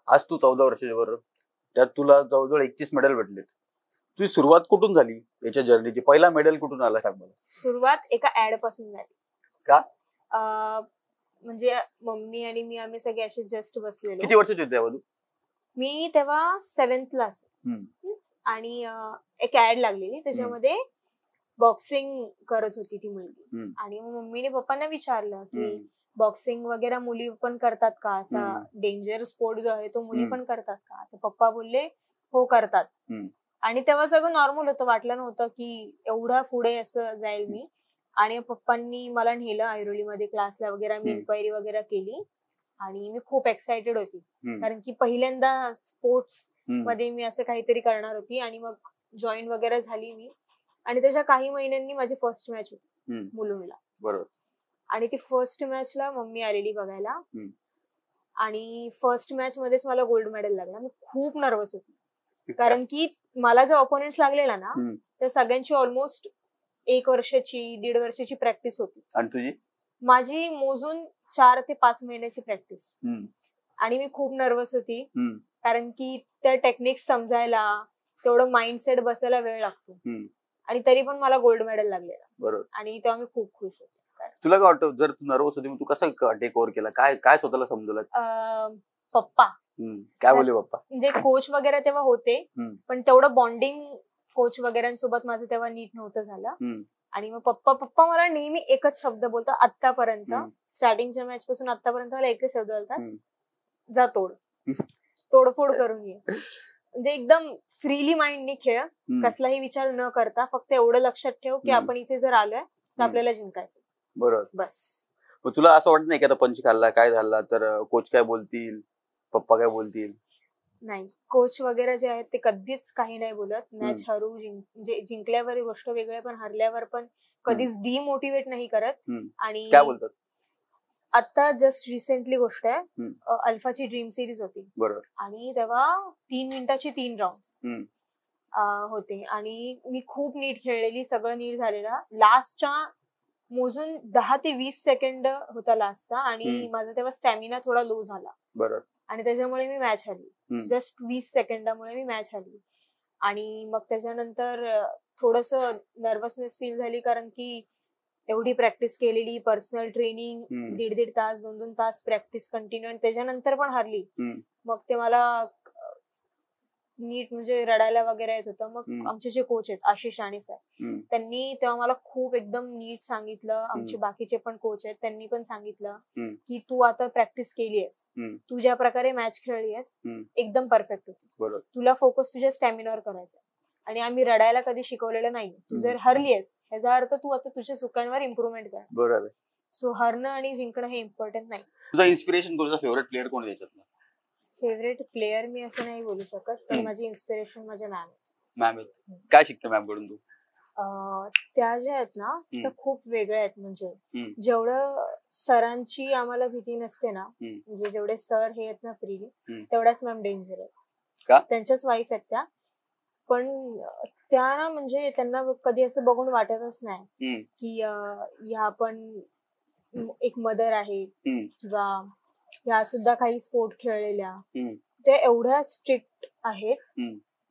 आज तू 14 वर्षाची बरोबर, त्यात तुला जवळजवळ 31 मेडल भेटलेत. तुझी सुरुवात कुठून झाली याच्या जर्नीची? पहिला मेडल कुठून आला सांग मला. सुरुवात एका ऍड पासून झाली. का? म्हणजे मम्मी आणि मी आम्ही सगळे असे जस्ट बसलेलो. किती वर्षाची होती तेव्हा तू? मी तेव्हा 7th क्लास आणि एक ऍड लागलेली त्याच्यामध्ये बॉक्सिंग करत होती ती मुलगी. आणि मग मम्मीने पप्पांना विचारलं की बॉक्सिंग वगैरे मुली पण करतात का, असा डेंजर स्पोर्ट जो आहे तो मुली पण करतात का? तर पप्पा बोलले हो करतात. आणि तेव्हा सगळं नॉर्मल होतं, वाटलं नव्हतं की एवढा पुढे असं जाईल मी. आणि पप्पांनी मला नेलं ऐरोलीमध्ये क्लासला वगैरे, मी इन्क्वायरी वगैरे केली आणि मी खूप एक्साइटेड होती कारण की पहिल्यांदा स्पोर्ट्स मध्ये मी असं काहीतरी करणार होती. आणि मग जॉईन वगैरे झाली मी आणि त्याच्या काही महिन्यांनी माझी फर्स्ट मॅच होती मुलुंडला. बरोबर. आणि ती फर्स्ट मॅचला मम्मी आलेली बघायला आणि फर्स्ट मॅच मध्येच मला गोल्ड मेडल लागला. मी खूप नर्वस होती कारण की मला जे ऑपोनेंट्स लागलेला ना त्या सगळ्यांची ऑलमोस्ट 1 वर्षाची 1.5 वर्षाची प्रॅक्टिस होती. आणि तुझी? माझी मोजून 4 ते 5 महिन्याची प्रॅक्टिस. आणि मी खूप नर्वस होती कारण की त्या टेक्निक्स समजायला तेवढं माइंडसेट बसायला वेळ लागतो. आणि तरी पण मला गोल्ड मेडल लागलेला. बरोबर. आणि तेव्हा मी खूप खुश होते. तुला काय वाटतं, जर तू नर्वस होती तू कसं टेक ओव्हर केला? काय स्वतःला समजवलं? पप्पा काय बोलले पप्पा? म्हणजे कोच वगैरे तेव्हा होते पण तेवढं बॉन्डिंग कोच वगैरेंसोबत माझं तेव्हा नीट नव्हतं झालं. आणि मग पप्पा मला नेहमी एकच शब्द बोलतात आतापर्यंत, स्टार्टिंगच्या मॅच पासून आतापर्यंत मला एकच शब्द बोलतात, जा तोडफोड करून ये. म्हणजे एकदम फ्रीली माइंडनी खेळ, कसलाही विचार न करता फक्त एवढं लक्षात ठेव की आपण इथे जर आलोय तर आपल्याला जिंकायचं. बरोबर. बस. मग तुला असं वाटत नाही की आता पंच खाल्ला काय झाला तर कोच काय बोलतील, पप्पा काय बोलतील? नाही, कोच वगैरे जे आहेत ते कधीच काही नाही बोलत. मॅच हरू जिंकल्यावर गोष्ट वेगळी पण हरल्यावर पण कधीच डिमोटिवेट नाही करत. आणि काय बोलतात? आता जस्ट रिसेंटली गोष्ट आहे, अल्फाची ड्रीम सिरीज होती. बरोबर. आणि तेव्हा 3 मिनिटाची 3 राऊंड होते आणि मी खूप नीट खेळलेली, सगळं नीट झालेलं. लास्टच्या मोजून 10 ते 20 सेकंड होता लास्टचा आणि माझा तेव्हा स्टॅमिना थोडा लो झाला. बरोबर. आणि त्याच्यामुळे मी मॅच हरली. जस्ट 20 सेकंदामुळे मी मॅच हरली. आणि मग त्याच्यानंतर थोडस नर्वसनेस फील झाली कारण की एवढी प्रॅक्टिस केलेली, पर्सनल ट्रेनिंग 1.5 तास 2 तास प्रॅक्टिस कंटिन्यू, आणि त्याच्यानंतर पण हरली. मग ते मला नीट म्हणजे रडायला वगैरे येत होतं. मग आमचे जे कोच आहेत आशिष राणे सर, त्यांनी तेव्हा मला खूप एकदम नीट सांगितलं. आमचे बाकीचे पण कोच आहेत त्यांनी पण सांगितलं की तू आता प्रॅक्टिस केलीयस, तू ज्या प्रकारे मॅच खेळलीयस एकदम परफेक्ट होती, तुला फोकस तुझ्या स्टॅमिनावर करायचा. आणि आम्ही रडायला कधी शिकवलेलं नाही. तू जर हरलीयस याचा अर्थ तू आता तुझ्या चुकांवर इम्प्रुव्हमेंट कर. बरोबर. सो हरणं आणि जिंकणं हे इम्पॉर्टंट नाही. तुझा इन्स्पिरेशन कोण, फेवरेट प्लेअर कोण त्याच्यातला? फेवरेट प्लेअर मी असं नाही बोलू शकत, पण माझी इन्स्पिरेशन माझ्या मॅम आहेत. काय शिकते मॅम कडून तू? त्या ज्या आहेत ना त्या खूप वेगळ्या आहेत. म्हणजे जेवढं सरांची आम्हाला भीती नसते ना, म्हणजे जेवढे सर हे आहेत ना फ्रीली, तेवढ्याच मॅम डेंजर आहेत. त्यांच्याच वाईफ आहेत त्या, पण त्या ना म्हणजे त्यांना कधी असं बघून वाटतच नाही की ह्या पण एक मदर आहे किंवा ह्या सुद्धा काही स्पोर्ट खेळलेल्या. ते एवढ्या स्ट्रिक्ट आहेत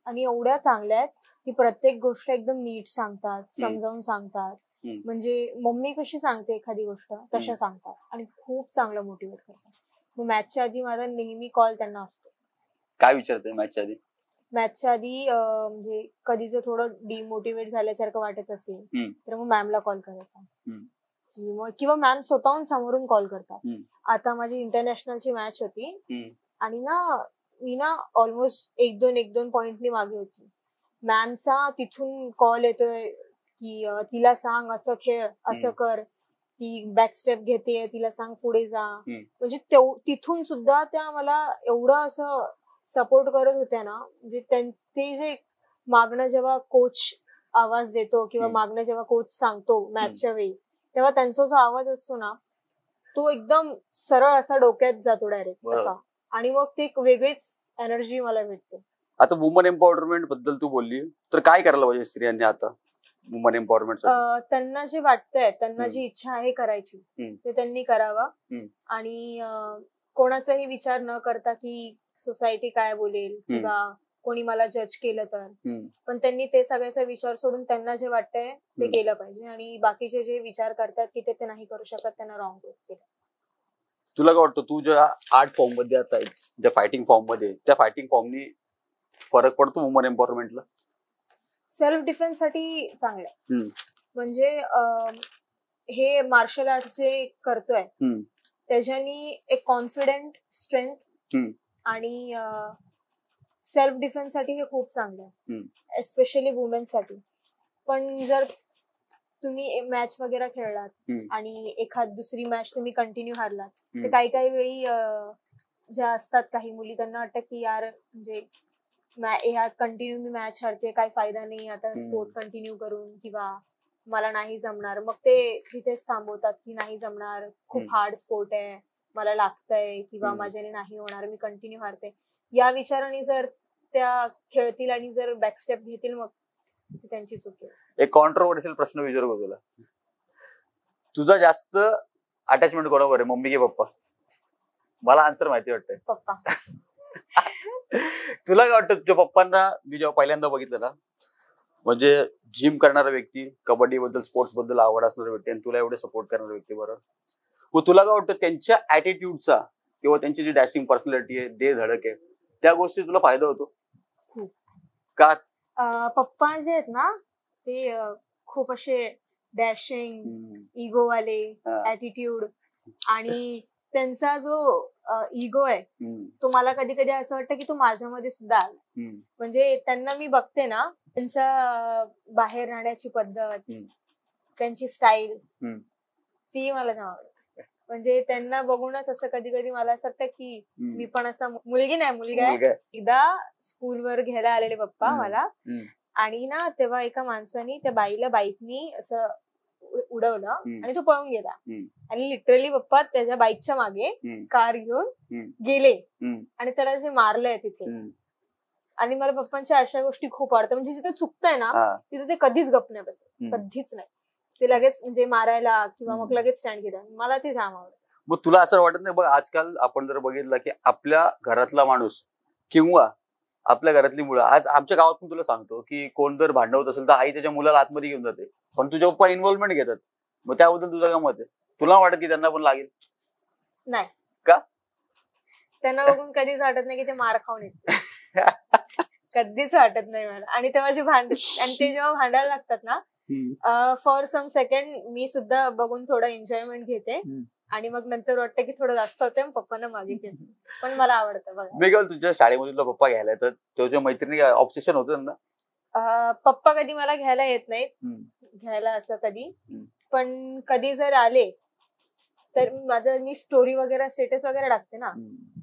आणि एवढ्या चांगल्या आहेत की प्रत्येक गोष्ट एकदम नीट सांगतात, समजावून सांगतात. म्हणजे मम्मी कशी सांगते एखादी गोष्ट तशा सांगतात आणि खूप चांगलं मोटिवेट करतात. मग मॅचच्या आधी माझा नेहमी कॉल त्यांना असतो. काय विचारते मॅचच्या आधी? मॅचच्या आधी म्हणजे कधी जर थोडं डिमोटिवेट झाल्यासारखं वाटत असेल तर मग मॅमला कॉल करायचा किंवा मॅम स्वतःहून समोरून कॉल करतात. आता माझी इंटरनॅशनलची मॅच होती आणि ना मी ना ऑलमोस्ट 1-2 पॉइंटनी मागे होती. मॅमचा तिथून कॉल येतोय की तिला सांग असं खेळ, असं कर, ती बॅकस्टेप घेते, तिला सांग पुढे जा. म्हणजे तिथून सुद्धा त्या मला एवढं असं सपोर्ट करत होत्या ना. म्हणजे ते जे मागणं जेव्हा कोच आवाज देतो किंवा मागणं जेव्हा कोच सांगतो मॅचच्या वेळी, तेव्हा त्यांचा जो आवाज असतो ना तो एकदम सरळ असा डोक्यात जातो डायरेक्ट असा. आणि मग ती एक वेगळीच एनर्जी मला भेटते. आता वुमन एम्पॉवरमेंट बद्दल तू बोलली, तर काय करायला पाहिजे स्त्रियांनी आता वुमन एम्पॉवरमेंट? त्यांना जे वाटतंय, त्यांना जी इच्छा आहे करायची ते त्यांनी करावा. आणि कोणाचाही विचार न करता की सोसायटी काय बोलेल किंवा कोणी मला जज केलं तर, पण त्यांनी ते सगळ्याचा विचार सोडून त्यांना जे वाटतंय ते केलं पाहिजे आणि बाकीचे जे विचार करतात की ते नाही करू शकत त्यांना रॉंग केलं. तुला काय वाटतं तू ज्या आर्ट फॉर्म मध्ये आता ज्या फायटिंग फॉर्म मध्ये त्या फायटिंग फॉर्मनी फरक पडतो वुमन एम्पॉवरमेंटला? सेल्फ डिफेन्स साठी चांगलं आहे. म्हणजे हे मार्शल आर्ट जे करतोय त्याच्यानी एक कॉन्फिडेंट स्ट्रेंथ आणि सेल्फ डिफेन्स साठी हे खूप चांगलं आहे, एस्पेशली वुमेन्स साठी. पण जर तुम्ही मॅच वगैरे खेळलात आणि एखाद दुसरी मॅच तुम्ही कंटिन्यू हारलात तर काही काही वेळी ज्या असतात काही मुली त्यांना वाटतं की यार म्हणजे ह्या कंटिन्यू मी मॅच हरते, काही फायदा नाही आता स्पोर्ट कंटिन्यू करून किंवा मला नाही जमणार. मग ते तिथेच थांबवतात की नाही जमणार, खूप हार्ड स्पोर्ट आहे, मला लागतंय किंवा माझ्याने नाही होणार, मी कंटिन्यू हारते. या विचाराने जर त्या खेळतील आणि जर बॅकस्टेप घेतील मग त्यांची चुकी आहे. एक कॉन्ट्रोवर्शियल प्रश्न विचारू का तुला? तुझा जास्त अटॅचमेंट कोणावर आहे, मम्मी की पप्पा? मला आन्सर माहिती वाटतंय पप्पा. तुला काय वाटतं तुझ्या पप्पांना मी जेव्हा पहिल्यांदा बघितलं ना, म्हणजे जिम करणारा व्यक्ती, कबड्डी बद्दल स्पोर्ट्स बद्दल आवड असणारा व्यक्ती आणि तुला एवढे सपोर्ट करणारा व्यक्ती, बरोबर, मग तुला काय वाटतं त्यांच्या ऍटिट्यूडचा किंवा त्यांची जी डॅशिंग पर्सनॅलिटी आहे, दे धडक आहे, त्या गोष्टी तुला फायदा होतो का? पप्पा जे आहेत ना ते खूप असे डॅशिंग, इगो वाले, ऍटिट्यूड, आणि त्यांचा जो इगो आहे तो मला कधी कधी असं वाटतं की तो माझ्यामध्ये सुद्धा आला. म्हणजे त्यांना मी बघते ना, त्यांचा बाहेर राहण्याची पद्धत, त्यांची स्टाईल ती मला जाम आवडते. म्हणजे त्यांना बघूनच असं कधी कधी मला असं वाटतं की मी पण असं मुलगी नाही मुलगा आहे. एकदा स्कूलवर घ्यायला आलेले पप्पा मला, आणि ना तेव्हा एका माणसाने त्या बाईला बाईकनी असं उडवलं आणि तो पळून गेला. आणि लिटरली पप्पा त्याच्या बाईकच्या मागे कार घेऊन गेले आणि त्याला जे मारलंय तिथे. आणि मला पप्पांच्या अशा गोष्टी खूप आवडतात. म्हणजे जिथे चुकतंय ना तिथे ते कधीच गप नाही बसत, कधीच नाही. ते लगेच म्हणजे मारायला किंवा मग लगेच स्टँड घेतात. मला ते जाम आवडतं. मग तुला असं वाटत नाही बघ, आजकाल आपण जर बघितलं की आपल्या घरातला माणूस किंवा आपल्या घरातली मुलं, आज आमच्या गावात पण तुला सांगतो की कोण जर भांडवत असेल तर आई त्याच्या मुलाला आतमध्ये घेऊन जाते, पण तुझ्या पप्पा इन्व्हॉल्वमेंट घेतात. मग त्याबद्दल तुझं काय मत आहे? तुला वाटत की त्यांना पण लागेल? नाही. का? त्यांना बघून कधीच वाटत नाही की ते मार खाऊन येते. कधीच वाटत नाही मला. आणि तेव्हा जे आणि ते जेव्हा भांडायला लागतात ना, फॉर सम सेकंड मी सुद्धा बघून थोडं एन्जॉयमेंट घेते आणि मग नंतर वाटतं की थोडं जास्त होतं, पप्पांना मागे घेते. पण मला आवडतं बघा. मी काल तुझ्या शाळेमध्ये तुला पप्पा घ्यायला तर तुझ्या मैत्रिणी ऑब्सेशन होतं ना? पप्पा कधी मला घ्यायला येत नाहीत, घ्यायला असं कधी, पण कधी जर आले तर माझं मी स्टोरी वगैरे स्टेटस वगैरे टाकते ना,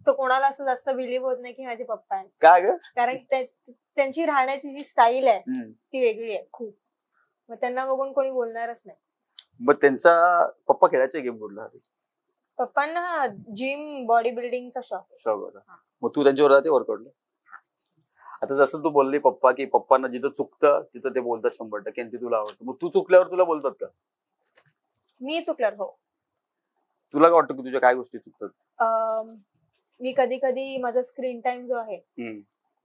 तर कोणाला असं जास्त बिलीव्ह होत नाही की माझे पप्पा आहेत. का ग? कारण त्यांची राहण्याची जी स्टाईल आहे ती वेगळी आहे खूप. मग त्यांना बघून कोणी बोलणारच नाही. मग त्यांचा पप्पा खेळायचा गेम कुठला? पप्पांना जिम, बॉडी बिल्डिंगचा शौक होता. मग तू त्यांच्यावर जाते वर्कआउटला? आता जसं तू बोलली पप्पा की पप्पांना जिथं चुकतं तिथं ते बोलतात 100% आणि ते तुला आवडतं. मग तू चुकल्यावर तुला बोलतात का? मी चुकल्यावर हो. तुला काय वाटतं की तुझ्या काय गोष्टी चुकतात? मी कधी कधी माझा स्क्रीन टाइम जो आहे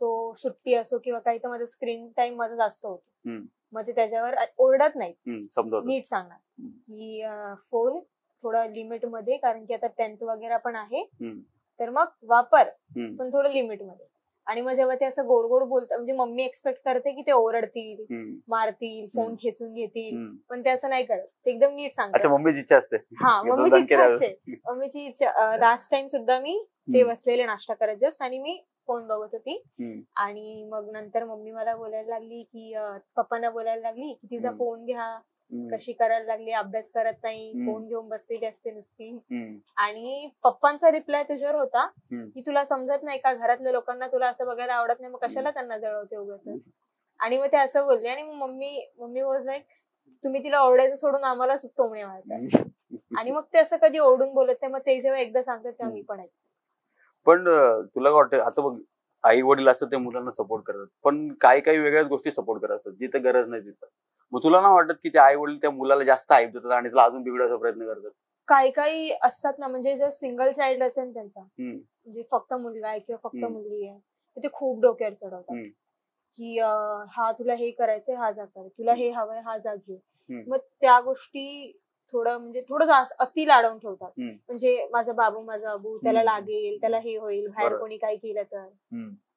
तो सुट्टी असो किंवा काही, तर माझा स्क्रीन टाइम माझा जास्त होतो. मग ते त्याच्यावर ओरडत नाही, नीट सांगणार की फोन थोडं लिमिट मध्ये, कारण की आता 10th वगैरे पण आहे तर मग वापर, पण थोडं लिमिट मध्ये. आणि मग जेव्हा ते असं गोड गोड बोलतात, म्हणजे मम्मी एक्सपेक्ट करते की ते ओरडतील, मारतील, फोन खेचून घेतील, पण ते असं नाही करत, ते एकदम नीट सांगतात. मम्मीची इच्छा असते. हा, मम्मीची इच्छा असते. मम्मीची इच्छा. लास्ट टाइम सुद्धा मी ते बसलेले नाश्ता करत जस्ट आणि मी फोन बघत होती आणि मग नंतर मम्मी मला बोलायला लागली की पप्पांना बोलायला लागली की तिचा फोन घ्या, कशी करायला लागली, अभ्यास करत नाही, फोन घेऊन बसलेली असते नुसती. आणि पप्पांचा रिप्लाय तुझ्यावर होता की तुला समजत नाही का, घरातल्या लोकांना तुला असं बघायला आवडत नाही, मग कशाला त्यांना जळवते उगाच. आणि मग ते असं बोलले आणि मम्मी वॉज लाईक, तुम्ही तिला ओरडायचं सोडून आम्हालाच टोमणे मारतात. आणि मग ते असं कधी ओरडून बोलत नाही, मग ते जेव्हा एकदा सांगतात तेव्हा मी पण ऐकते. पण तुला काय वाटतं, आता बघ आई वडील असं ते मुलांना सपोर्ट करतात, पण काही काही वेगळ्याच गोष्टी सपोर्ट करतात जिथे गरज नाही तिथं. मग तुला नाही वाटत की ते आई वडील त्या मुलाला जास्त हाईप देतात आणि त्याला अजून बिघडवायचा प्रयत्न करतात? काही काही असतात ना, म्हणजे जर सिंगल चाइल्ड असेल त्यांचा, म्हणजे फक्त मुलगा आहे किंवा फक्त मुलगी आहे, ते खूप डोक्यावर चढवतात की हा तुला हे करायचंय, हा जा कर, तुला हे हवंय, हा जा घे. मग त्या गोष्टी थोडं जास्त अति लाडवून ठेवतात. म्हणजे माझा बाबू माझा अबू, त्याला लागेल, त्याला हे होईल, बाहेर कोणी काही केलं तर.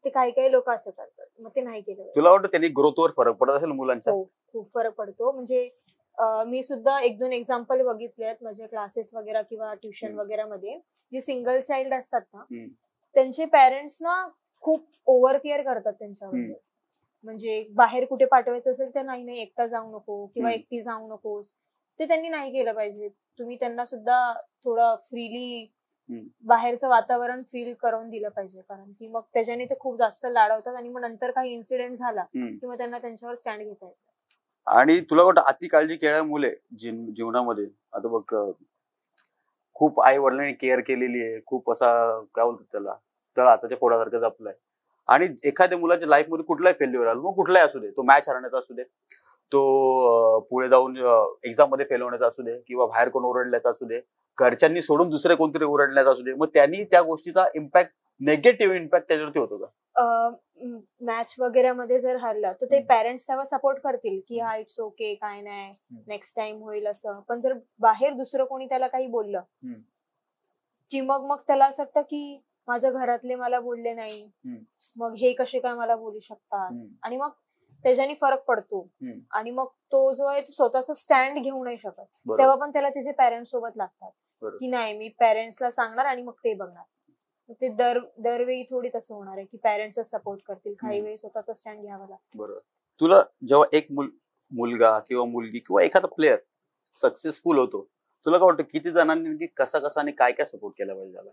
ते काही लोक असं करतात, मग ते नाही केलं. तुला वाटतं त्यांनी ग्रोथवर फरक पडत असेल मुलांचा? हो, खूप फरक पडतो. म्हणजे मी सुद्धा 1-2 एक्झाम्पल बघितले आहेत माझे क्लासेस वगैरे किंवा ट्युशन वगैरे मध्ये. जे सिंगल चाइल्ड असतात ना, त्यांचे पेरेंट्स ना खूप ओव्हर केअर करतात त्यांच्याबद्दल. म्हणजे बाहेर कुठे पाठवायचं असेल तर नाही एकटा जाऊ नको किंवा एकटी जाऊ नकोस, ते त्यांनी नाही केलं पाहिजे. तुम्ही त्यांना सुद्धा थोडं फ्रीली बाहेरचं वातावरण फील करून दिलं पाहिजे, कारण की मग त्याच्याने ते खूप जास्त लाडवतात आणि मग नंतर काही इन्सिडेंट झाला की मग त्यांना त्यांच्यावर स्टँड घेता येतं. आणि तुला वाटतं अति काळजी केल्यामुळे जीवनामध्ये आता बघ खूप आई वडिलांनी केअर केलेली आहे, खूप असा काय बोलतात त्याला तळ हाताच्या फोडासारखं जपलंय, आणि एखाद्या मुलाच्या लाईफ मध्ये कुठलाही फेल्युअर आला, मग कुठलाही असू दे, तो मॅच हरण्याचा असू दे, तो पुढे जाऊन एक्झाम मध्ये फेल होण्याचा असू दे, किंवा बाहेर कोण ओरडल्याचा असू दे, घरच्यांनी सोडून दुसरे कोणतरी ओरडण्याचा असू दे, मग त्यांनी त्या गोष्टीचा इम्पॅक्ट, निगेटिव्ह इम्पॅक्ट त्याच्यावरती होतो का? मॅच वगैरे मध्ये जर हरलं तर ते पेरेंट्स तेव्हा सपोर्ट करतील की हा इट्स ओके, काय नाही, नेक्स्ट टाइम होईल असं. पण जर बाहेर दुसरं कोणी त्याला काही बोललं की मग त्याला असं वाटतं की माझ्या घरातले मला बोलले नाही, मग हे कसे काय मला बोलू शकतात, आणि मग त्याच्याने फरक पडतो. आणि मग तो जो आहे तो स्वतःचा स्टँड घेऊ नाही शकत. तेव्हा पण त्याला त्याचे पेरेंट्स सोबत लागतात की नाही मी पेरेंट्सला सांगणार आणि मग ते बघणार. ते दरवेळी थोडी तसं होणार आहे की पेरेंट्स सपोर्ट करतील, काही वेळी स्वतःचा स्टँड घ्यावा लागतो. बरोबर. तुला जेव्हा एक मुलगा किंवा मुलगी किंवा एखादा प्लेअर सक्सेसफुल होतो, तुला काय वाटतं किती जणांनी कसा आणि काय सपोर्ट केला पाहिजे त्याला?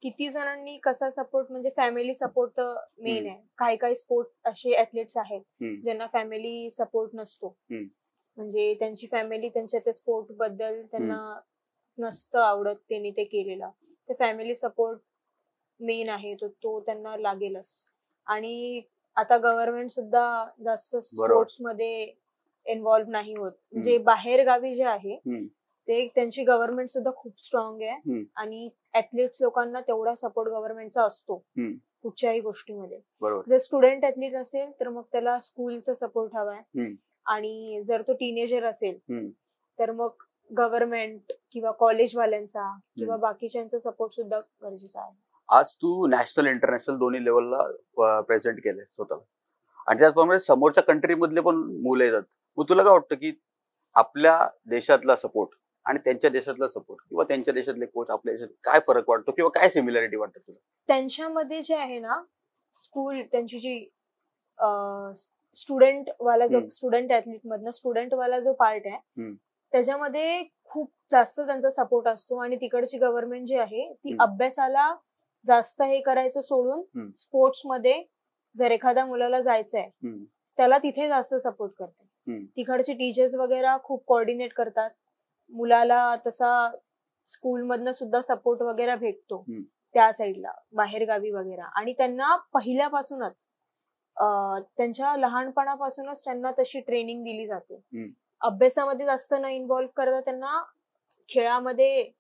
किती जणांनी कसा सपोर्ट म्हणजे फॅमिली सपोर्ट मेन आहे. काही स्पोर्ट असे ऍथलीट्स आहेत ज्यांना फॅमिली सपोर्ट नसतो, म्हणजे त्यांची फॅमिली त्यांच्या त्या स्पोर्ट बद्दल त्यांना नसतं आवडत, त्यांनी ते केलेलं. ते फॅमिली सपोर्ट मेन आहे, तो त्यांना लागेलच. आणि आता गव्हर्नमेंट सुद्धा जास्त स्पोर्ट्स मध्ये इन्व्हॉल्व्ह नाही होत. म्हणजे बाहेर गावी जे आहे ते त्यांची गव्हर्नमेंट सुद्धा खूप स्ट्रॉंग आहे, आणि ऍथलीट्स लोकांना तेवढा सपोर्ट गव्हर्नमेंटचा असतो कुठच्याही गोष्टीमध्ये. जर स्टुडंट ऍथलीट असेल तर मग त्याला स्कूलचा सपोर्ट हवाय, आणि जर तो टीनेजर असेल तर मग गव्हर्नमेंट किंवा कॉलेजवाल्यांचा किंवा बाकीच्यांचा सपोर्ट सुद्धा गरजेचा आहे. आज तू नॅशनल इंटरनॅशनल दोन्ही लेवलला प्रेझेंट केलंय स्वतःला, आणि त्याचप्रमाणे समोरच्या कंट्री मधले पण मुलं येतात. मग तुला काय वाटतं की आपल्या देशातला सपोर्ट आणि त्यांच्या देशातला सपोर्ट, किंवा त्यांच्या देशातले कोच आपल्या देशात, काय फरक वाटतो किंवा काय सिमिलॅरिटी वाटतं तुला? त्यांच्यामध्ये जे आहे ना, स्कूल त्यांची जी स्टुडंट वाला जो स्टुडंट ऍथलीट मधनं स्टुडंट वाला जो पार्ट आहे त्याच्यामध्ये खूप जास्त त्यांचा सपोर्ट असतो. आणि तिकडची गव्हर्नमेंट जी आहे ती अभ्यासाला जास्त हे करायचं सोडून स्पोर्ट्स मध्ये जर एखाद्या मुलाला जायचंय त्याला तिथे जास्त सपोर्ट करते. तिकडचे टीचर्स वगैरे खूप कोऑर्डिनेट करतात मुलाला, तसा स्कूल मधनं सुद्धा सपोर्ट वगैरे भेटतो त्या साईडला बाहेर गावी वगैरे. आणि त्यांना पहिल्यापासूनच त्यांच्या लहानपणापासूनच त्यांना तशी ट्रेनिंग दिली जाते. अभ्यासामध्ये जास्त न इन्व्हॉल्व्ह करता त्यांना खेळामध्ये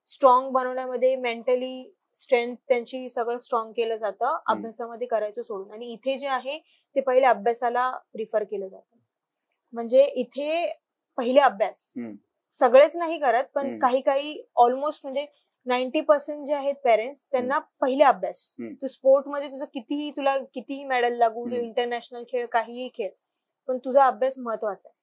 स्ट्रॉंग बनवण्यामध्ये, मेंटली स्ट्रेंथ त्यांची सगळं स्ट्रॉंग केलं जातं अभ्यासामध्ये करायचं सोडून. आणि इथे जे आहे ते पहिले अभ्यासाला प्रिफर केलं जातं. म्हणजे इथे पहिले अभ्यास सगळेच नाही करत, पण काही ऑलमोस्ट म्हणजे 90% जे आहेत पेरेंट्स त्यांना पहिले अभ्यास. तू स्पोर्ट मध्ये तुला कितीही मेडल लागू, तू इंटरनॅशनल खेळ, काहीही खेळ, पण तुझा अभ्यास महत्वाचा आहे.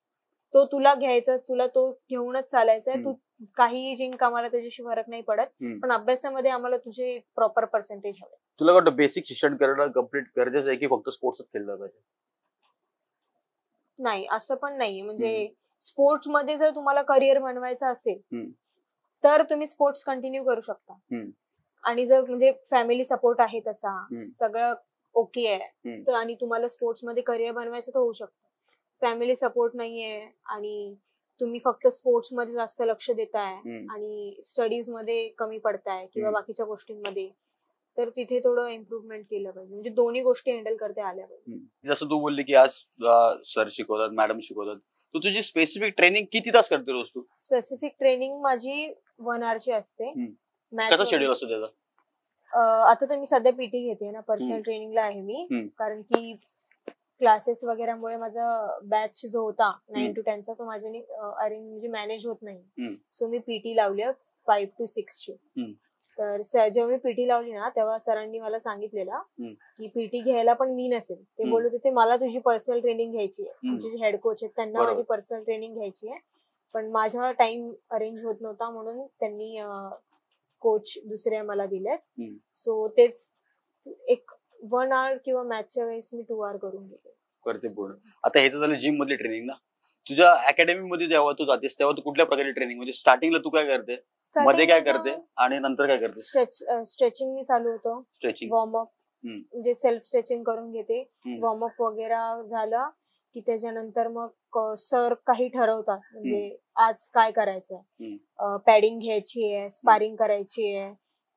तो तुला घ्यायचा, तुला तो घेऊनच चालायचा आहे. तू काही जिंक, आम्हाला त्याच्याशी फरक नाही पडत, पण अभ्यासामध्ये आम्हाला तुझे प्रॉपर पर्सेंटेज हवे. तुला वाटतं बेसिक शिक्षण करणं कम्प्लीट गरजेचं आहे की फक्त स्पोर्ट्सच खेळलं पाहिजे? नाही, असं पण नाहीये. म्हणजे स्पोर्ट्स मध्ये जर तुम्हाला करिअर बनवायचं असेल तर तुम्ही स्पोर्ट्स कंटिन्यू करू शकता. आणि जर म्हणजे फॅमिली सपोर्ट आहे, तसा सगळं ओके आहे, तर आणि तुम्हाला स्पोर्ट्स मध्ये करिअर बनवायचं तर होऊ शकतं. फॅमिली सपोर्ट नाहीये आणि तुम्ही फक्त स्पोर्ट्स मध्ये जास्त लक्ष देताय आणि स्टडीज मध्ये कमी पडताय किंवा बाकीच्या गोष्टींमध्ये, तर तिथे थोडं इम्प्रुव्हमेंट केलं पाहिजे. म्हणजे दोन्ही गोष्टी हँडल करता आल्या पाहिजे. जसं तू बोलली की आज सर शिकवतात, मॅडम शिकवतात, तर तुझी स्पेसिफिक ट्रेनिंग किती तास करते रोज तू? स्पेसिफिक ट्रेनिंग माझी 1 hour ची असते. कसं शेड्यूल असतं त्याचं? आता तर मी सध्या पीटी घेते ना, पर्सनल ट्रेनिंगला आहे मी, कारण की क्लासेस वगैरेमुळे माझा बॅच जो होता 9 to 10 चा तो माझ्याने अरेंज म्हणजे मॅनेज होत नाही. सो मी पीटी लावली 5 to 6 ची. तर जेव्हा मी पीटी लावली ना तेव्हा सरांनी मला सांगितलेलं की पीटी घ्यायला पण मी नसेल. ते बोलत होते मला तुझी पर्सनल ट्रेनिंग घ्यायची आहे. तुमचे जे हेड कोच आहेत त्यांना माझी पर्सनल ट्रेनिंग घ्यायची आहे, पण माझा टाइम अरेंज होत नव्हता म्हणून त्यांनी कोच दुसरे मला दिलेत. सो तेच एक 1 hour किंवा मॅचच्या वेळेस मी 2 hour करून घेते करते पूर्ण. आता हे तर झालं जिम मधली ट्रेनिंग ना. तुझ्या अकॅडमी मध्ये जेव्हा तू जातेस तेव्हा तू कुठल्या प्रकारे ट्रेनिंग म्हणजे स्टार्टिंगला तू काय करते, मध्ये काय करते आणि नंतर काय करते? स्ट्रेचिंग मी चालू होतो, स्ट्रेचिंग वॉर्मअप म्हणजे सेल्फ स्ट्रेचिंग करून घेते. वॉर्मअप वगैरे झालं की त्याच्यानंतर मग सर काही ठरवतात म्हणजे आज काय करायचंय, पॅडिंग घ्यायची आहे, स्पारिंग करायची आहे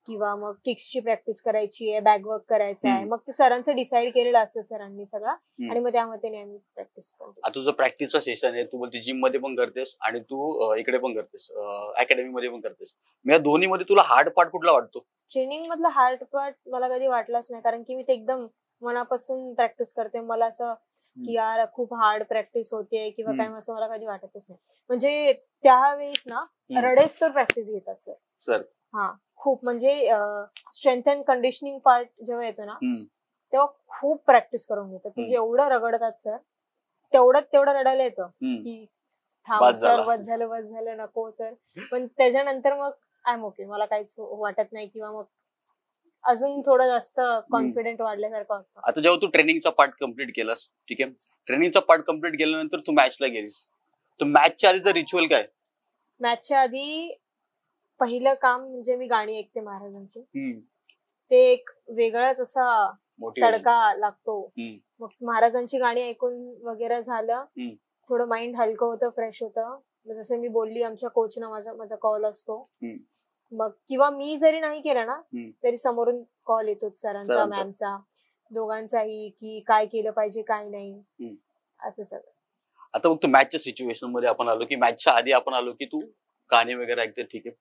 किंवा मग किक्सची प्रॅक्टिस करायची आहे, बॅकवर्क करायचं आहे. मग ते सरांचं डिसाईड केलेलं असतं सरांनी सगळं आणि मग त्यामध्ये आम्ही प्रॅक्टिस करतो. आता तुझं प्रॅक्टिसचं सेशन आहे, तू बोलते जिम मध्ये पण करतेस आणि तू इकडे पण करतेस, अकॅडमी मध्ये पण करतेस. या दोन्ही मध्ये तुला हार्ड पार्ट कुठला वाटतो? ट्रेनिंग मधला हार्ड पार्ट मला कधी वाटलाच नाही, कारण की मी ते एकदम मनापासून प्रॅक्टिस करते. मला असं की यार खूप हार्ड प्रॅक्टिस होते किंवा काय असं मला कधी वाटतच नाही. म्हणजे त्यावेळेस ना रडेच तर प्रॅक्टिस घेतात सर. हा खूप म्हणजे स्ट्रेंथ अँड कंडिशनिंग पार्ट जेव्हा येतो ना तेव्हा खूप प्रॅक्टिस करून घेतात. म्हणजे एवढं रगडतात सर, तेवढं रडायला येतं की थांब सर, बस झालं नको सर. पण त्याच्यानंतर मग आय एम ओके, मला काहीच वाटत नाही किंवा मग अजून थोडं जास्त कॉन्फिडेंट वाढल्यासारखं वाटतं. आता जेव्हा तू ट्रेनिंगचा पार्ट कम्प्लीट केलास, ठीक आहे, ट्रेनिंगचा पार्ट कम्प्लीट केल्यानंतर तू मॅचला गेलीस, तर मॅचच्या आधीचं रिच्युअल काय? मॅचच्या आधी पहिलं काम म्हणजे मी गाणी ऐकते महाराजांची. ते एक वेगळाच असा तडका लागतो. मग महाराजांची गाणी ऐकून वगैरे झालं, थोडं माइंड हलकं होतं, फ्रेश होतं. जसं मी बोलली आमच्या कोचना माझा कॉल असतो, मग किंवा मी जरी नाही केलं ना तरी समोरून कॉल येतो सरांचा, मॅमचा, दोघांचाही, की काय केलं पाहिजे काय नाही, असं सगळं. आता फक्त मॅचच्या सिच्युएशन मध्ये आपण आलो की मॅचच्या आधी आपण आलो की तू गाणी वगैरे ऐकते, ठीक आहे.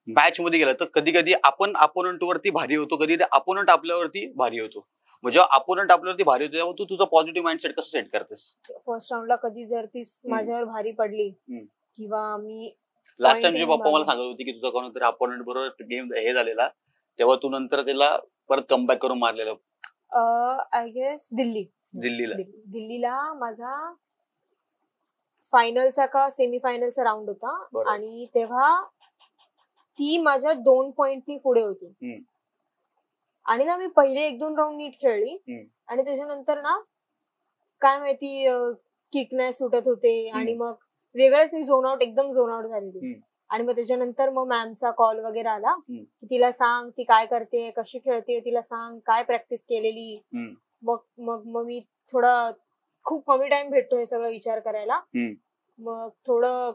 मॅच मध्ये गेला तर कधी कधी आपण अपोनंट वरती भारी होतो, कधी अपोनंट आपल्यावरती भारी होतो. म्हणजे अपोनंट आपल्यावरती भारी होतो तेव्हा तू तुझा पॉझिटिव्ह माइंडसेट कसं सेट करतेस? फर्स्ट राऊंडला कधी जर ती माझ्यावर भारी पडली किंवा मी लास्ट टाइम जे पप्पा मला सांगत होती की तुझा कोणतरी अपोनंट बरोबर गेम हे झालेला तेव्हा तू नंतर त्याला परत कमबॅक करून मारलेलं, आय गेस दिल्लीला माझा फायनलचा का सेमीफायनलचा राऊंड होता आणि तेव्हा ती माझ्या 2 पॉइंटनी पुढे होती आणि ना मी पहिले 1-2 राऊंड नीट खेळली आणि त्याच्यानंतर ना काय माहिती किक नाही सुटत होते आणि मग वेगळंच मी एकदम झोन आउट झालेली. आणि मग त्याच्यानंतर मग मॅमचा कॉल वगैरे आला की तिला सांग ती काय करते, कशी खेळते, तिला सांग काय प्रॅक्टिस केलेली. मग मी खूप कमी टाइम भेटतो हे सगळं विचार करायला. मग थोडं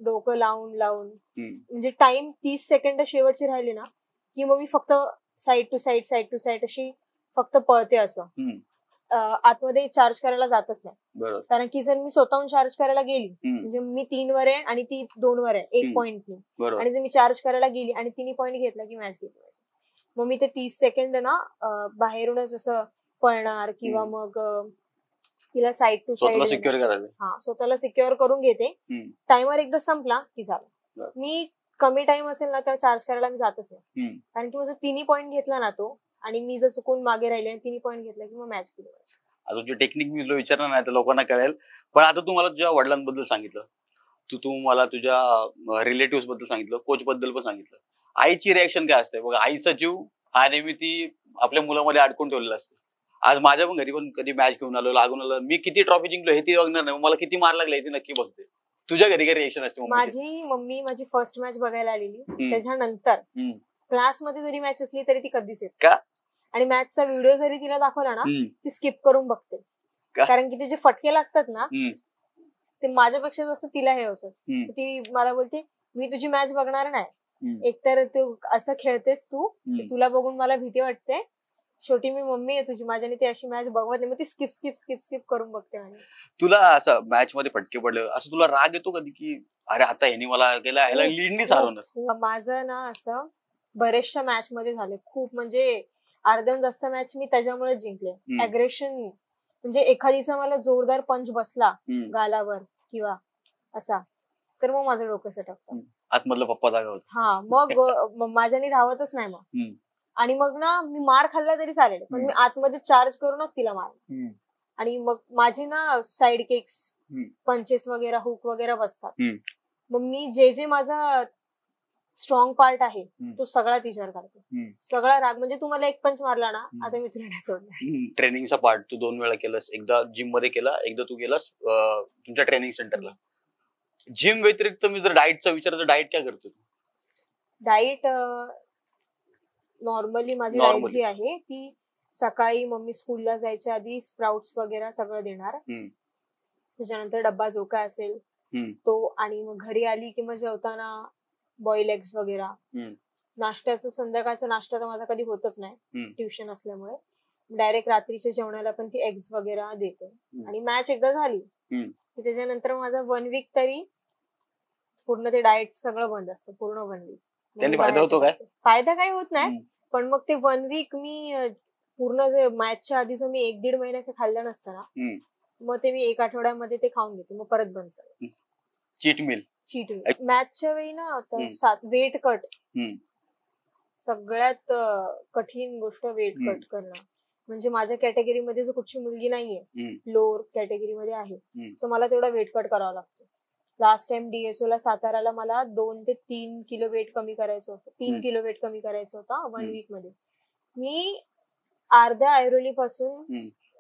डोकं लावून म्हणजे टाइम 30 सेकंड शेवटची राहिली ना की मग मी फक्त साईड टू साईड अशी फक्त पळते असं. आतमध्ये चार्ज करायला जातच नाही, कारण की जर मी स्वतःहून चार्ज करायला गेली म्हणजे मी 3 वर आहे आणि ती 2 वर आहे 1 पॉइंटनी, आणि जर मी चार्ज करायला गेली आणि तिने पॉइंट घेतला की मॅच गेली माझी. मग मी ते 30 सेकंड ना बाहेरूनच असं पळणार किंवा मग तिला साईड टू साईड स्वतःला सिक्युअर करून घेते. टायमर एकदा संपला की झालं. मी कमी टाइम असेल ना तर चार्ज करायला मी जातच नाही, कारण की माझा 3 पॉइंट घेतला ना तो आणि मी जर चुकून मागे राहिले आणि 3 पॉइंट घेतला की मग मॅच गेली. आता तुझी टेक्निक मी तुला विचारणार नाही तर लोकांना कळेल, पण आता तू मला तुझ्या वडिलांबद्दल सांगितलं, तू मला तुझ्या रिलेटिव्ह बद्दल सांगितलं, कोच बद्दल पण सांगितलं. आईची रिएक्शन काय असते? बघा, आईचा जीव हा नेहमी ती आपल्या मुलामध्ये अडकून ठेवलेला असते. आज माझ्या पण घरी पण कधी मॅच घेऊन आलो, लागून आलो, मी किती ट्रॉफी जिंकलो हे ती बघणार नाही, मला किती मार लागले हे ती नक्की बघते. तुझ्या घरी काय रिएक्शन असते? माझी मम्मी माझी फर्स्ट मॅच बघायला आलेली, त्याच्यानंतर क्लासमध्ये जरी मॅच असली तरी ती कधीच येत का, आणि मॅचचा व्हिडिओ जरी तिला दाखवला ना ती स्किप करून बघते, कारण की ते जे फटके लागतात ना ते माझ्यापेक्षा जास्त तिला हे होतं. ती मला बोलते मी तुझी मॅच बघणार नाही, एकतर तू असं खेळतेस तुला बघून मला भीती वाटते, शेवटी मी मम्मी आहे तुझी, माझ्याने ती अशी मॅच बघवत नाही. मग ती स्किप करून बघते. तुला असं मॅच मध्ये फटके पडले असं तुला राग येतो कधी की अरे आता ह्यानी मला केला, ह्याला लीडनीच हरवणार? माझं ना असं बऱ्याचशा मॅच मध्ये झाले. खूप म्हणजे अर्ध्याहून जास्त मॅच मी त्याच्यामुळे जिंकले. अग्रेशन म्हणजे एखादीचा मला जोरदार पंच बसला गालावर किंवा असा, तर मग माझं डोकं सटकतं. आतमधला पप्पा जागा होता. हा, मग माझ्याने राहतच नाही मग. आणि मग ना मी मार खाल्ला तरी चालेल, पण मी आतमध्ये चार्ज करूनच तिला मार. आणि मग माझे ना साईड किक्स, पंचेस वगैरे, हुक वगैरे बसतात. मग मी जे माझा स्ट्रॉंग पार्ट आहे तो सगळा तिच्यावर काढते. सगळा राग, म्हणजे तुम्हाला एक पंच मारला ना, आता मी तुला नाही सोडणार. ट्रेनिंगचा पार्ट तू 2 वेळा केलास, एकदा जिम मध्ये केला, एकदा तू गेलास तुमच्या ट्रेनिंग सेंटरला. जिम व्यतिरिक्त मी जर डाएटचा विचार तर डाएट काय करतो? डाएट नॉर्मली माझी डाएट जी आहे ती सकाळी मम्मी स्कूलला जायच्या आधी स्प्राउट्स वगैरे सगळं देणार. त्याच्यानंतर डब्बा जो काय असेल तो, आणि मग घरी आली की मग जेवताना बॉईल एग्स वगैरे. नाश्त्याचं, संध्याकाळचा नाश्ता तर माझा कधी होतच नाही ट्युशन असल्यामुळे. डायरेक्ट रात्रीच्या जेवणाला पण ती एग्स वगैरे देते. आणि मॅच एकदा झाली की त्याच्यानंतर माझा 1 वीक तरी पूर्ण ते डाएट सगळं बंद असतं, पूर्ण 1 वीक. त्याने फायदा होतो काय? फायदा काही होत नाही, पण मग ते 1 वीक मी पूर्ण जे मॅचच्या आधी जो मी 1-1.5 महिना खाल्लं नसतं ना, मग ते मी 1 आठवड्यामध्ये ते खाऊन घेते, मग परत बंद झालं. Cheat meal. मॅचच्या वेळी ना वेट कट सगळ्यात कठीण गोष्ट, वेट कट करणं. म्हणजे माझ्या कॅटेगरीमध्ये जो कुठची मुलगी नाहीये, लोअर कॅटेगरीमध्ये आहे, तर मला तेवढा वेट कट करावा लागतो. लास्ट टाइम DSO ला साताराला मला 2 ते 3 किलो वेट कमी करायचं होतं. 3 किलो वेट कमी करायचं होतं 1 वीक मध्ये. मी अर्ध्या ऐरोली पासून,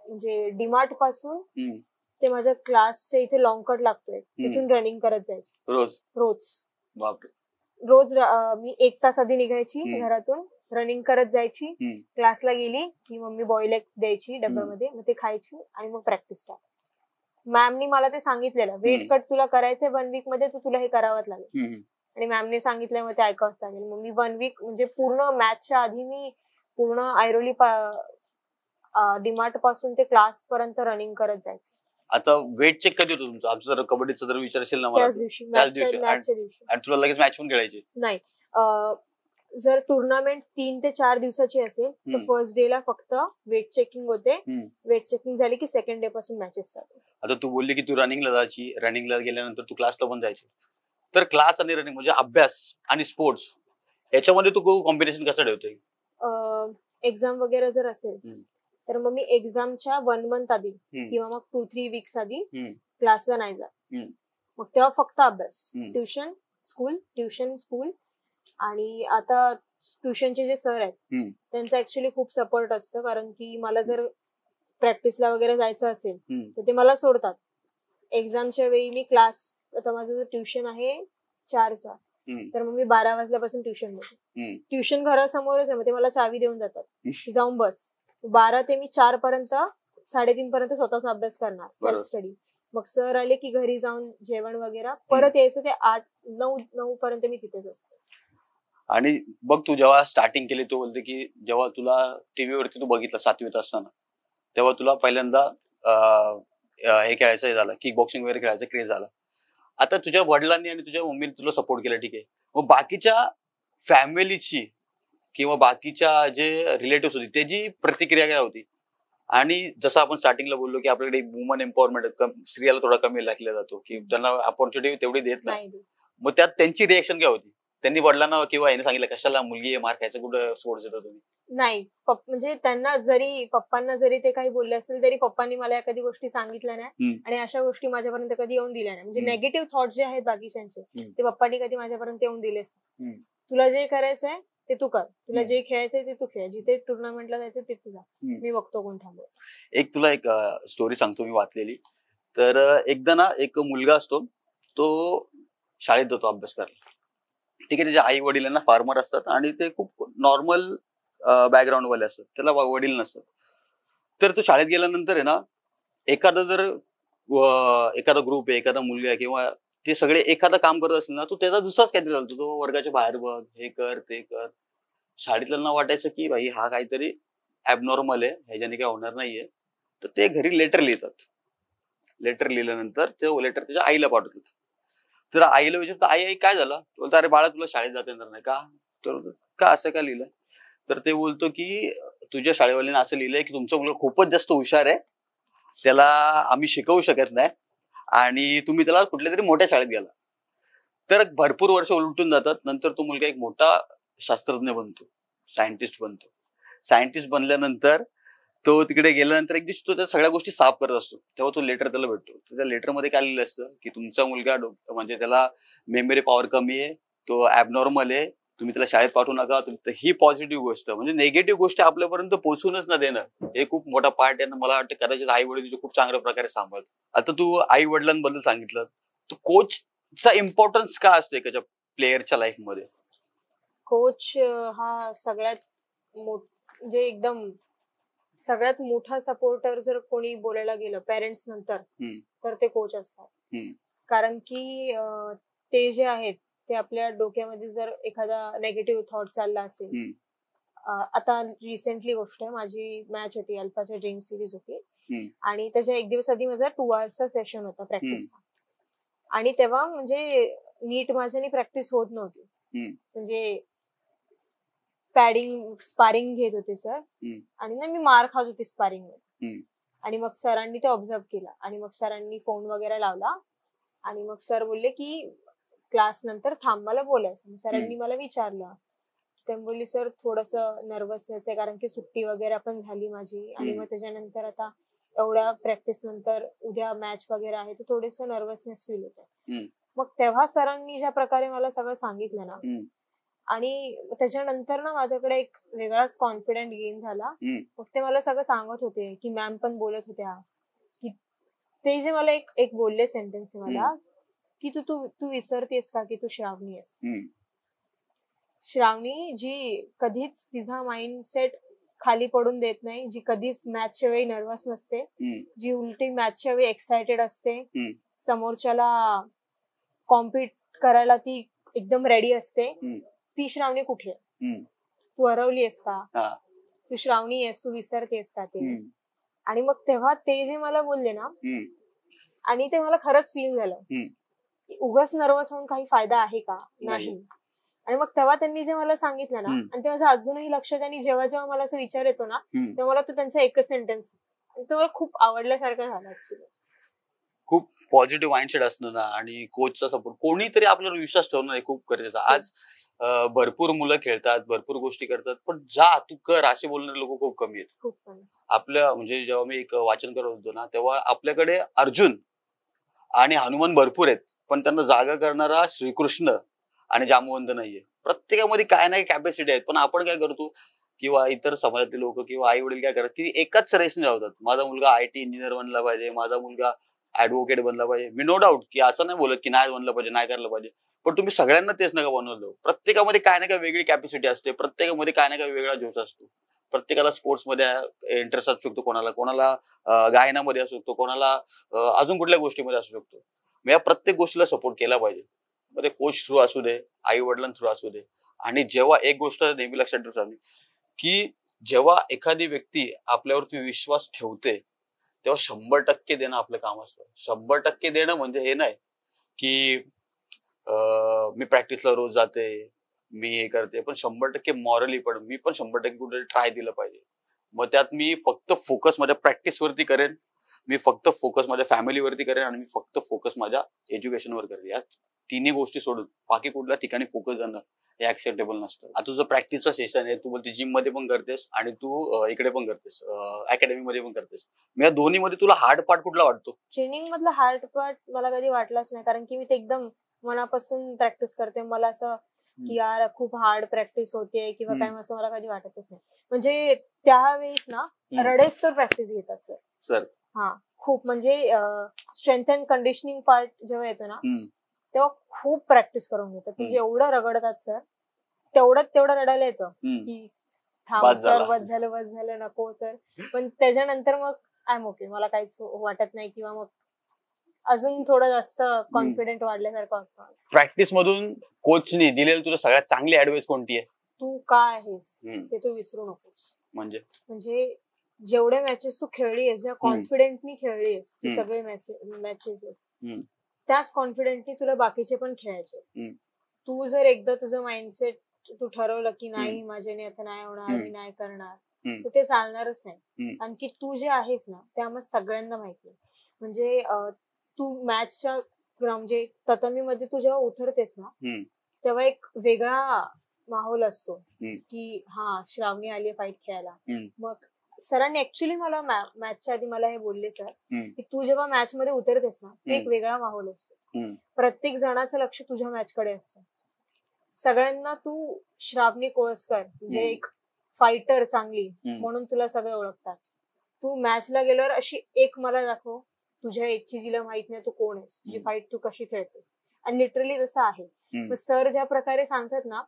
म्हणजे डीमार्ट पासून ते माझ्या क्लासच्या इथे लॉंग कट लागतोय, तिथून रनिंग करत जायची रोज. रोज मी 1 तास आधी निघायची घरातून, रनिंग करत जायची, क्लासला गेली की मम्मी बॉईल एग द्यायची डब्यामध्ये, मग ते खायची आणि मग प्रॅक्टिस स्टार्ट. मॅमनी मला ते सांगितलेलं, वेट कट तुला करायचंय 1 वीक मध्ये, तर तुला हे करावंच लागेल. आणि मॅमने सांगितलंय, मग ते ऐकावंच लागेल. मग मी 1 वीक म्हणजे पूर्ण मॅचच्या आधी मी पूर्ण ऐरोली डीमार्ट पासून ते क्लास पर्यंत रनिंग करत जायचे. आता वेट चेक कधी होतो तुमचं? आमचं जर कबड्डीचं जर विचार असेल ना मला, त्याच दिवशी मॅचच्या दिवशी. आणि तुला लगेच मॅच पण खेळायची नाही. जर टुर्नामेंट 3 ते 4 दिवसाची असेल तर फर्स्ट डे ला फक्त वेट चेकिंग होते. वेट चेकिंग झाली की सेकंड डे पासून मॅचेस चालू. आता तू बोलली की तू रनिंगला जायची, रनिंगला गेल्यानंतर तू क्लासला पण जायची, तर क्लास आणि रनिंग म्हणजे अभ्यास आणि स्पोर्ट्स याच्यामध्ये तू कॉम्बिनेशन कसं ठेवतोय? एक्झाम वगैरे जर असेल तर मग मी एक्झामच्या 1 मंथ आधी किंवा मग 2-3 वीक्स आधी क्लासला नाही जात. मग तेव्हा फक्त अभ्यास, ट्युशन स्कूल. आणि आता ट्युशनचे जे सर आहेत त्यांचं ऍक्च्युली खूप सपोर्ट असतं, कारण की मला जर प्रॅक्टिसला वगैरे जायचं असेल तर ते मला सोडतात. एक्झामच्या वेळी मी क्लास, आता माझं ट्युशन आहे 4चा, तर मग मी 12 वाजल्यापासून ट्युशन मध्ये. ट्युशन घरासमोरच आहे, मग ते मला चावी देऊन जातात, जाऊन बस. 12 ते मी 4 पर्यंत, 3:30 पर्यंत स्वतःचा अभ्यास करणार, सेल्फ स्टडी. मग सर आले की घरी जाऊन जेवण वगैरे, परत यायचं ते 8-9 पर्यंत मी तिथेच असते. आणि बघ, तू जेव्हा स्टार्टिंग केली, तू बोलते की जेव्हा तुला टीव्हीवरती तू बघितलं 7वीत असताना, तेव्हा तुला पहिल्यांदा हे खेळायचं झालं, किक बॉक्सिंग वगैरे खेळायचा क्रेज झाला. आता तुझ्या वडिलांनी आणि तुझ्या मम्मीने तुला सपोर्ट केला, ठीक आहे, मग बाकीच्या फॅमिलीची किंवा बाकीच्या जे रिलेटिव्ह होती त्याची प्रतिक्रिया काय होती? आणि जसं आपण स्टार्टिंगला बोललो की आपल्याकडे वुमन एम्पॉवरमेंट, स्त्रियाला थोडा कमी लेखला जातो, की त्यांना ऑपॉर्च्युनिटी तेवढी देत नाही. मग त्यात त्यांची रिएक्शन काय होती? त्यांनी वडिलांना किंवा याने सांगितलं कशाला मुलगी आहे, मार खायचं, कुठं स्पोर्ट्स देता तुम्ही? नाही, म्हणजे त्यांना जरी, पप्पांना जरी ते काही बोलले असेल तरी पप्पांनी मला कधी गोष्टी सांगितल्या नाही आणि अशा गोष्टी माझ्यापर्यंत कधी येऊन दिल्या नाही. म्हणजे नेगेटिव्ह थॉट जे आहेत बाकीच्यांचे ते पप्पांनी कधी माझ्यापर्यंत येऊन दिलेच नाही. तुला जे करायचंय ते तू कर, तुला जे खेळायचंय ते तू खेळ, जिथे टुर्नामेंटला जायचं तिथे जा, मी बघतो कोण थांबव. एक तुला एक स्टोरी सांगतो मी वाचलेली. तर एकदा ना एक मुलगा असतो, तो शाळेत जातो अभ्यास करायला, ठीक आहे. त्याच्या आई वडिलांना फार्मर असतात आणि ते खूप नॉर्मल बॅकग्राऊंड वाले असतात, त्याला वडील नसतात. तर तो शाळेत गेल्यानंतर आहे ना, एखादा ग्रुप आहे, एखादा मुलगा किंवा ते सगळे एखादं काम करत असेल ना, तो त्याचा दुसराच काहीतरी चालतो, तो वर्गाच्या बाहेर बघ, हे कर ते कर. शाळेतल्यांना वाटायचं की भाई हा काहीतरी ऍबनॉर्मल आहे, ह्याच्याने काय होणार नाहीये. तर ते घरी लेटर लिहितात. लेटर लिहिल्यानंतर ते लेटर त्याच्या आईला पाठवतात. तर आईला विचारतो, आई काय झालं? बोलतो, अरे बाळा तुला शाळेत जाता येणार नाही का? तर का असं का लिहिलंय, तर ते बोलतो की तुझ्या शाळेवाल्याने असं लिहिलंय की तुमचा मुलगा खूपच जास्त हुशार आहे, त्याला आम्ही शिकवू शकत नाही आणि तुम्ही त्याला कुठल्या तरी मोठ्या शाळेत गेला. तर भरपूर वर्ष उलटून जातात. नंतर तो मुलगा एक मोठा शास्त्रज्ञ बनतो, सायंटिस्ट बनतो. सायंटिस्ट बनल्यानंतर तो तिकडे गेल्यानंतर एक दिवशी तो त्या सगळ्या गोष्टी साफ करत असतो. तेव्हा तो लेटर त्याला भेटतो. त्या लेटरमध्ये काय लिहिलं असतं की तुमचा मुलगा म्हणजे त्याला मेमरी पॉवर कमी आहे, तो ॲबनॉर्मल आहे, तुम्ही त्याला शाळेत पाठवू नका. ही पॉझिटिव्ह गोष्ट, म्हणजे निगेटिव्ह गोष्टी आपल्यापर्यंत पोहोचूनच न देणं हे खूप मोठा पार्ट आहे. मला वाटतं कदाचित आई वडील खूप चांगल्या प्रकारे सांभाळतात. आता तू आई वडिलांबद्दल सांगितलं, तर कोचचा इम्पॉर्टन्स काय असतो एखाद्या प्लेयरच्या लाईफ मध्ये? कोच हा सगळ्यात म्हणजे एकदम सगळ्यात मोठा सपोर्टर जर कोणी बोलायला गेलं पेरेंट्स नंतर, तर ते कोच असतात. कारण की ते जे आहेत ते आपल्या डोक्यामध्ये जर एखादा नेगेटिव्ह थॉट चालला असेल, आता रिसेंटली गोष्ट आहे, माझी मॅच होती, अल्फाच्या ड्रीम सिरीज होती आणि त्याच्या एक दिवस आधी माझा 2 hours सेशन होता प्रॅक्टिसचा. आणि तेव्हा म्हणजे नीट माझ्यानी प्रॅक्टिस होत नव्हती. म्हणजे पॅडिंग स्पारिंग घेत होते सर आणि ना मी मार खात होती स्पारिंग मध्ये. आणि मग सरांनी ते ऑब्झर्व केलं आणि मग सरांनी फोन वगैरे लावला आणि मग सर बोलले की क्लास नंतर थांब, मला बोलायचं. सरांनी मला विचारलं, ते बोलली सर थोडस नर्वसनेस आहे कारण की सुट्टी वगैरे पण झाली माझी आणि मग त्याच्यानंतर आता एवढ्या प्रॅक्टिस नंतर उद्या मॅच वगैरे आहे, तर थोडस नर्वसनेस फील होतं. मग तेव्हा सरांनी ज्या प्रकारे मला सगळं सांगितलं ना, आणि त्याच्यानंतर ना माझ्याकडे एक वेगळाच कॉन्फिडंट गेन झाला. मग ते मला सगळं सांगत होते की मॅम पण बोलत होत्या की ते जे मला एक बोलले सेंटेन्स मला की तू तू तू विसरतेस का की तू श्रावणी आहेस. श्रावणी जी कधीच तिचा माइंडसेट खाली पडून देत नाही, जी कधीच मॅचच्या वेळी नर्वस नसते, जी उलटी मॅचच्या वेळी एक्सायटेड असते, समोरच्याला कॉम्पीट करायला ती एकदम रेडी असते, ती श्रावणी कुठे आहे? तू हरवली आहेस का? तू श्रावणी आहेस, तू विसरतेस का ते? आणि मग तेव्हा ते जे मला बोलले ना, आणि ते मला खरंच फील झालं की उगाच नर्वस होऊन काही फायदा आहे का? नाही. आणि मग तेव्हा त्यांनी जे मला सांगितलं ना, आणि ते माझं अजूनही लक्षात, आणि जेव्हा जेव्हा मला असं विचार येतो ना, तेव्हा मला तो त्यांचा एकच सेंटेन्स तो मला खूप आवडल्यासारखं झालं ऍक्च्युली. खूप पॉझिटिव्ह माइंडसेट असणं ना आणि कोचचा सपोर्ट, कोणीतरी आपल्यावर विश्वास ठेवणं हे खूप गरजेचं. आज भरपूर मुलं खेळतात, भरपूर गोष्टी करतात, पण जा तू कर असे बोलणारे लोक खूप कमी आहेत. खूप कमी. आपल्या म्हणजे जेव्हा मी एक वाचन करत होतो ना, तेव्हा आपल्याकडे अर्जुन आणि हनुमान भरपूर आहेत, पण त्यांना जागा करणारा श्रीकृष्ण आणि जामवंत नाहीये. प्रत्येकामध्ये काय नाही कॅपॅसिटी आहेत, पण आपण काय करतो किंवा इतर समाजातले लोक किंवा आई वडील काय करतात की एकाच रेसने जातात. माझा मुलगा IT इंजिनियर बनला पाहिजे, माझा मुलगा ऍडव्होकेट बनला पाहिजे. मी नो डाऊट की असं नाही बोलत की नाही बनलं पाहिजे, नाही करायला पाहिजे, पण तुम्ही सगळ्यांना तेच नका बनवलं. प्रत्येकामध्ये काय ना काय वेगळी कॅपॅसिटी असते, प्रत्येकामध्ये काय ना काय वेगळा जोश असतो. प्रत्येकाला स्पोर्ट्समध्ये इंटरेस्ट असू शकतो, कोणाला गायनामध्ये असू शकतो, कोणाला अजून कुठल्या गोष्टीमध्ये असू शकतो. मग या प्रत्येक गोष्टीला सपोर्ट केला पाहिजे. मध्ये कोच थ्रू असू दे, आई वडिलां थ्रू असू दे. आणि जेव्हा एक गोष्ट नेहमी लक्षात ठेवतो की जेव्हा एखादी व्यक्ती आपल्यावरती विश्वास ठेवते, तेव्हा 100% देणं आपलं काम असतं. 100% देणं म्हणजे हे नाही की मी प्रॅक्टिसला रोज जाते, मी हे करते, पण 100% मॉरली पण मी पण 100% कुठे ट्राय दिलं पाहिजे. मग त्यात मी फक्त फोकस माझ्या प्रॅक्टिसवरती करेन, मी फक्त फोकस माझ्या फॅमिलीवरती करेन आणि मी फक्त फोकस माझ्या एज्युकेशनवर करेन. या तिन्ही गोष्टी सोडून बाकी कुठल्या ठिकाणी फोकस जाणं हे ऍक्सेप्टेबल नसतं. आता तुझं प्रॅक्टिसचं सेशन आहे, तू बोलते जिम मध्ये पण करतेस आणि तू इकडे पण करतेस, अकॅडमी मध्ये पण करतेस. मग या दोन्ही मध्ये तुला हार्ड पार्ट कुठला वाटतो? ट्रेनिंग मधला हार्ड पार्ट मला कधी वाटलाच नाही, कारण की मी ते एकदम मनापासून प्रॅक्टिस करते. मला असं की यार खूप हार्ड प्रॅक्टिस होते किंवा काय, असं मला कधी वाटतच नाही. म्हणजे त्यावेळेस ना रडेस तर प्रॅक्टिस घेतात सर. हा, खूप म्हणजे स्ट्रेंथ अँड कंडिशनिंग पार्ट जेव्हा येतो ना, तेव्हा खूप प्रॅक्टिस करून घेतात. म्हणजे एवढं रगडतात सर, तेवढं रडायला येतं की थांब सर, बस झालं नको सर. पण त्याच्यानंतर मग आय एम ओके, मला काहीच वाटत नाही, किंवा मग अजून थोडं जास्त कॉन्फिडेंट वाढल्यासारखं वाटतं. प्रॅक्टिस मधून कोचनी दिलेली तुला सगळ्यात चांगली ऍडवाइस कोणती आहे? तू काय आहेस ते तू विसरू नकोस. म्हणजे जेवढे मॅचेस तू खेळलीस, ज्या कॉन्फिडेंटनी खेळलीस तू सगळे मॅचेस, त्याच कॉन्फिडेंटनी तुला बाकीचे पण खेळायचे. तू जर एकदा तुझं माइंडसेट तू ठरवलं की नाही माझ्याने आता नाही होणार, मी नाही करणार, तर ते चालणारच नाही. आणखी तू जे आहेस ना ते आम्हाला सगळ्यांना माहितीये. म्हणजे तू मॅचच्या म्हणजे ततमीमध्ये तू जेव्हा उतरतेस ना तेव्हा एक वेगळा माहोल असतो की हा श्रावणी आली फाईट खेळायला. मग सरांनी ऍक्च्युली मला मॅचच्या आधी मला हे बोलले सर की तू जेव्हा मॅच मध्ये उतरतेस ना ते एक वेगळा माहोल असतो. प्रत्येक जणाचं लक्ष तुझ्या मॅच कडे असतं. सगळ्यांना तू श्रावणी कोळसकर म्हणजे एक फायटर चांगली म्हणून तुला सगळे ओळखतात. तू मॅचला गेल्यावर अशी एक मला दाखव तुझ्या एजची जिला माहित नाही तू कोण आहेस, तुझी फाईट तू कशी खेळतेस. आणि लिटरली तसं आहे. मग सर ज्या प्रकारे सांगतात ना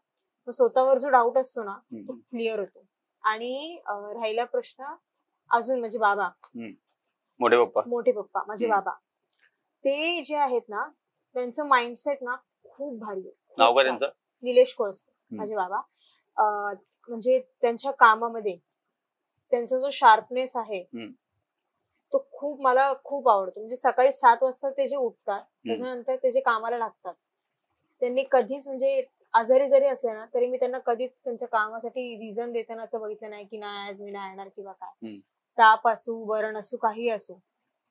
मग स्वतःवर जो डाऊट असतो ना तो क्लिअर होतो. आणि राहिला प्रश्न अजून म्हणजे बाबा मोठे पप्पा माझे बाबा ते जे आहेत ना त्यांचं माइंडसेट ना खूप भारी आहे. निलेश कोळसकर माझे बाबा. म्हणजे त्यांच्या कामामध्ये त्यांचा जो शार्पनेस आहे तो खूप मला खूप आवडतो. म्हणजे सकाळी 7 वाजता ते जे उठतात त्याच्यानंतर ते जे कामाला लागतात त्यांनी कधीच म्हणजे आजारी जरी असले ना तरी मी त्यांना कधीच त्यांच्या कामासाठी रिझन देताना असं बघितलं नाही की नाही आज मी नाही येणार किंवा काय. ताप असू बरण असू काही असू